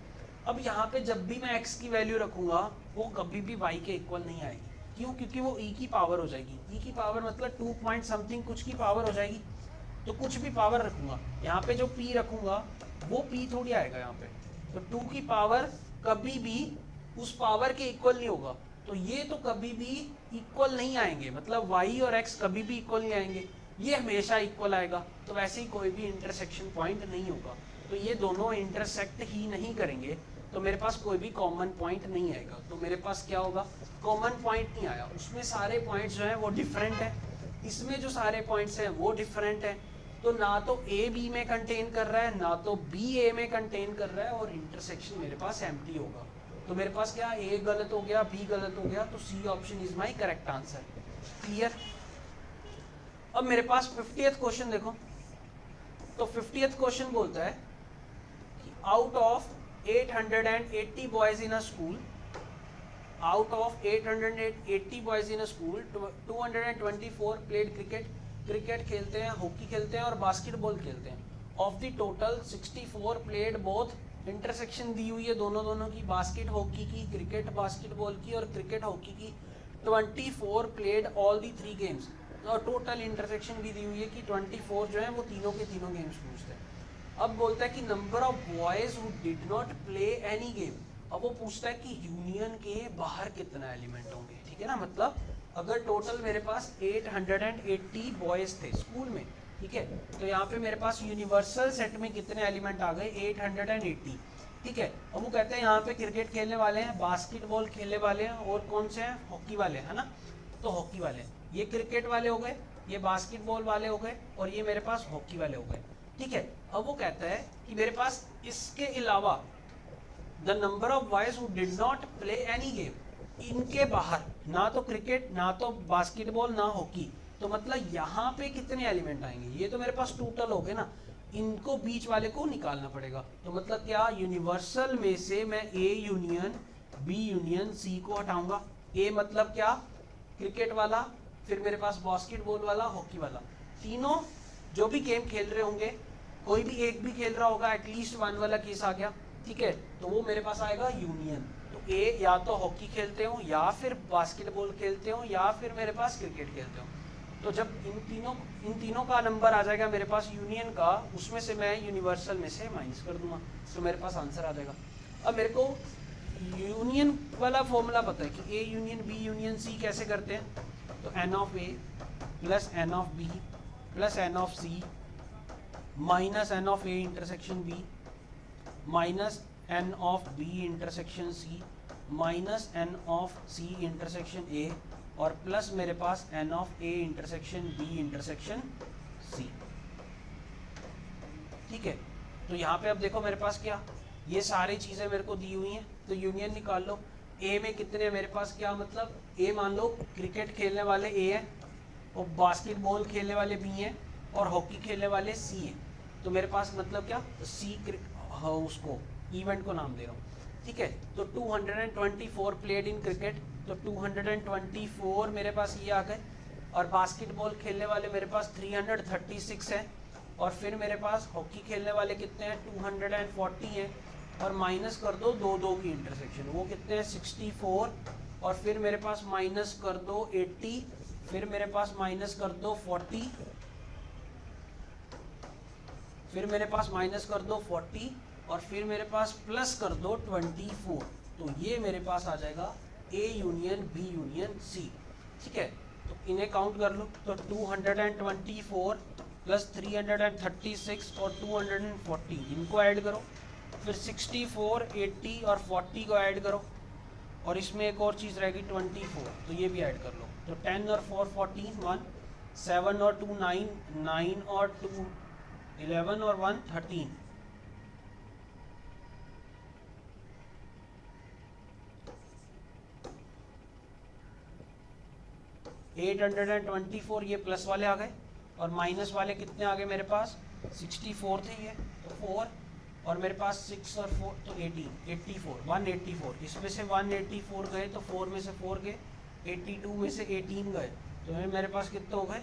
अब यहाँ पे जब भी मैं x की वैल्यू रखूंगा वो कभी भी y के इक्वल नहीं आएगी, क्यों, क्योंकि वो e की पावर हो जाएगी, e की पावर मतलब 2 पॉइंट समथिंग कुछ की पावर हो जाएगी, तो कुछ भी पावर रखूंगा यहाँ पे, जो p रखूंगा वो p थोड़ी आएगा यहाँ पे, तो 2 की पावर कभी भी उस पावर के इक्वल नहीं होगा, तो ये तो कभी भी इक्वल नहीं आएंगे, मतलब y और x कभी भी इक्वल नहीं आएंगे, ये हमेशा इक्वल आएगा। तो वैसे ही कोई भी इंटरसेक्शन पॉइंट नहीं होगा, तो ये दोनों इंटरसेक्ट ही नहीं करेंगे, तो मेरे पास कोई भी कॉमन पॉइंट नहीं आएगा। तो मेरे पास क्या होगा, कॉमन पॉइंट नहीं आया, उसमें सारे पॉइंट्स जो हैं वो डिफरेंट है, इसमें जो सारे पॉइंट्स हैं वो डिफरेंट है, तो ना तो a b में कंटेन कर रहा है ना तो b a में कंटेन कर रहा है, और इंटरसेक्शन मेरे पास एम्प्टी होगा। तो मेरे पास क्या a गलत हो गया, b गलत हो गया, तो c option is my correct answer. Clear. अब मेरे पास 50th क्वेश्चन देखो, तो 50th क्वेश्चन बोलता है कि out of 880 boys in a school, out of 880 boys in a school 224 played cricket खेलते हैं, हॉकी खेलते हैं और बास्केटबॉल खेलते हैं। Of the total 64 played both, intersection दी हुई है दोनों की, बास्केट हॉकी की, क्रिकेट बास्केटबॉल की और क्रिकेट हॉकी की। 24 प्लेड ऑल दी 3 गेम्स, और टोटल इंटरसेक्शन भी दी हुई है कि 24 जो है वो तीनों के तीनों गेम्स पूछते हैं। अब बोलता है कि number of boys who did not play any game, अब वो पूछता है कि यूनियन के बाहर कितना एलिमेंट होंगे, ठीक है ना। मतलब अगर टोटल मेरे पास 880 बॉयज थे स्कूल में, ठीक है, तो यहाँ पे मेरे पास यूनिवर्सल सेट में कितने एलिमेंट आ गए, 880, ठीक है। अब वो कहते हैं यहाँ पे क्रिकेट खेलने वाले हैं, बास्केटबॉल खेलने वाले हैं, और कौन से हैं, हॉकी वाले, है ना। तो हॉकी वाले, ये क्रिकेट वाले हो गए, ये बास्केटबॉल वाले हो गए, और ये मेरे पास हॉकी वाले हो गए, ठीक है। अब वो कहता है कि मेरे पास इसके अलावा the number of boys who did not play any game, इनके बाहर ना तो क्रिकेट ना तो बास्केटबॉल ना हॉकी, तो मतलब यहाँ पे कितने एलिमेंट आएंगे, ये तो मेरे पास टोटल हो गए ना, इनको बीच वाले को निकालना पड़ेगा। तो मतलब क्या, यूनिवर्सल में से मैं A union B union C को हटाऊंगा। ए मतलब क्या, क्रिकेट वाला, फिर मेरे पास बास्केटबॉल वाला, हॉकी वाला, तीनों जो भी गेम खेल रहे होंगे, कोई भी एक भी खेल रहा होगा, एटलीस्ट 1 वाला केस आ गया, ठीक है, तो वो मेरे पास आएगा यूनियन। तो ए या तो हॉकी खेलते हो, या फिर बास्केटबॉल खेलते हो, या फिर मेरे पास क्रिकेट खेलते हो। तो जब इन तीनों का नंबर आ जाएगा मेरे पास यूनियन का, उसमें से मैं यूनिवर्सल में से माइनस कर दूंगा, तो मेरे पास आंसर आ जाएगा। अब मेरे को यूनियन वाला फॉर्मूला पता है कि A union B union C कैसे करते हैं, तो N of A plus N of B plus N of C minus N of A intersection B minus N of B intersection C minus N of C intersection A और plus मेरे पास N of A intersection B intersection C. ठीक है, तो यहाँ पे अब देखो मेरे पास क्या, ये सारी चीज़ें मेरे को दी हुई हैं, तो यूनियन निकाल लो। ए में कितने मेरे पास, क्या मतलब ए मान लो क्रिकेट खेलने वाले ए हैं और बास्केटबॉल खेलने वाले बी हैं और हॉकी खेलने वाले सी हैं, तो मेरे पास मतलब क्या सी उसको इवेंट को नाम दे रहा हूँ। ठीक है, तो 224 प्लेड इन क्रिकेट, तो 224 मेरे पास ये आ गए, और बास्केटबॉल खेलने वाले मेरे पास 336 हैं, और फिर मेरे पास हॉकी खेलने वाले कितने हैं 240 हैं, और माइनस कर दो दो दो की इंटरसेक्शन, वो कितने हैं 64, और फिर मेरे पास माइनस कर दो 80, फिर मेरे पास माइनस कर दो 40, फिर मेरे पास माइनस कर दो 40, और फिर मेरे पास प्लस कर दो 24, तो ये मेरे पास आ जाएगा A union B union C. ठीक है, तो इन्हें काउंट कर लो, तो 224 प्लस 336 और 240 इनको ऐड करो, फिर 64, 80 और 40 को ऐड करो, और इसमें एक और चीज़ रहेगी 24, तो ये भी ऐड कर लो, तो 10 और 4 14 1, 7 और 2 9, 9 और 2 11 और 1 13, $824 ये प्लस वाले आ गए, और माइनस वाले कितने आ गए मेरे पास 64 थे ये, तो 4, और मेरे पास 6 और 4 तो 18 84 184, इसमें से 184 गए तो 4 में से 4 गए, 82 में से 18 गए, तो मेरे पास कितने हो गए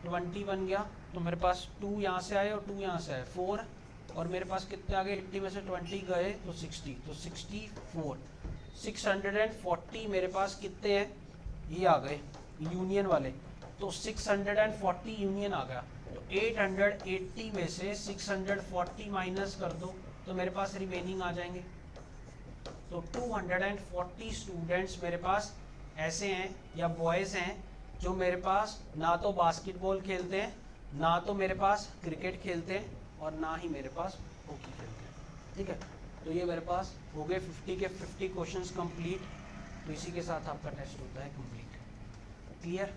20 बन गया, तो मेरे पास 2 यहाँ से आए और 2 यहाँ से आए 4, और मेरे पास कितने आ गए 80 में से 20 गए तो 60, तो 64 640 मेरे पास कितने हैं ये आ गए यूनियन वाले, तो 640 यूनियन आ गया, तो 880 में से 640 माइनस कर दो तो मेरे पास रिमेनिंग आ जाएंगे, तो 240 स्टूडेंट्स मेरे पास ऐसे हैं या बॉयज़ हैं जो मेरे पास ना तो बास्केटबॉल खेलते हैं, ना तो मेरे पास क्रिकेट खेलते हैं, और ना ही मेरे पास हॉकी खेलते हैं। ठीक है, तो ये मेरे पास हो गए 50 के 50 क्वेश्चंस कंप्लीट, तो इसी के साथ आपका टेस्ट होता है कंप्लीट। क्लियर?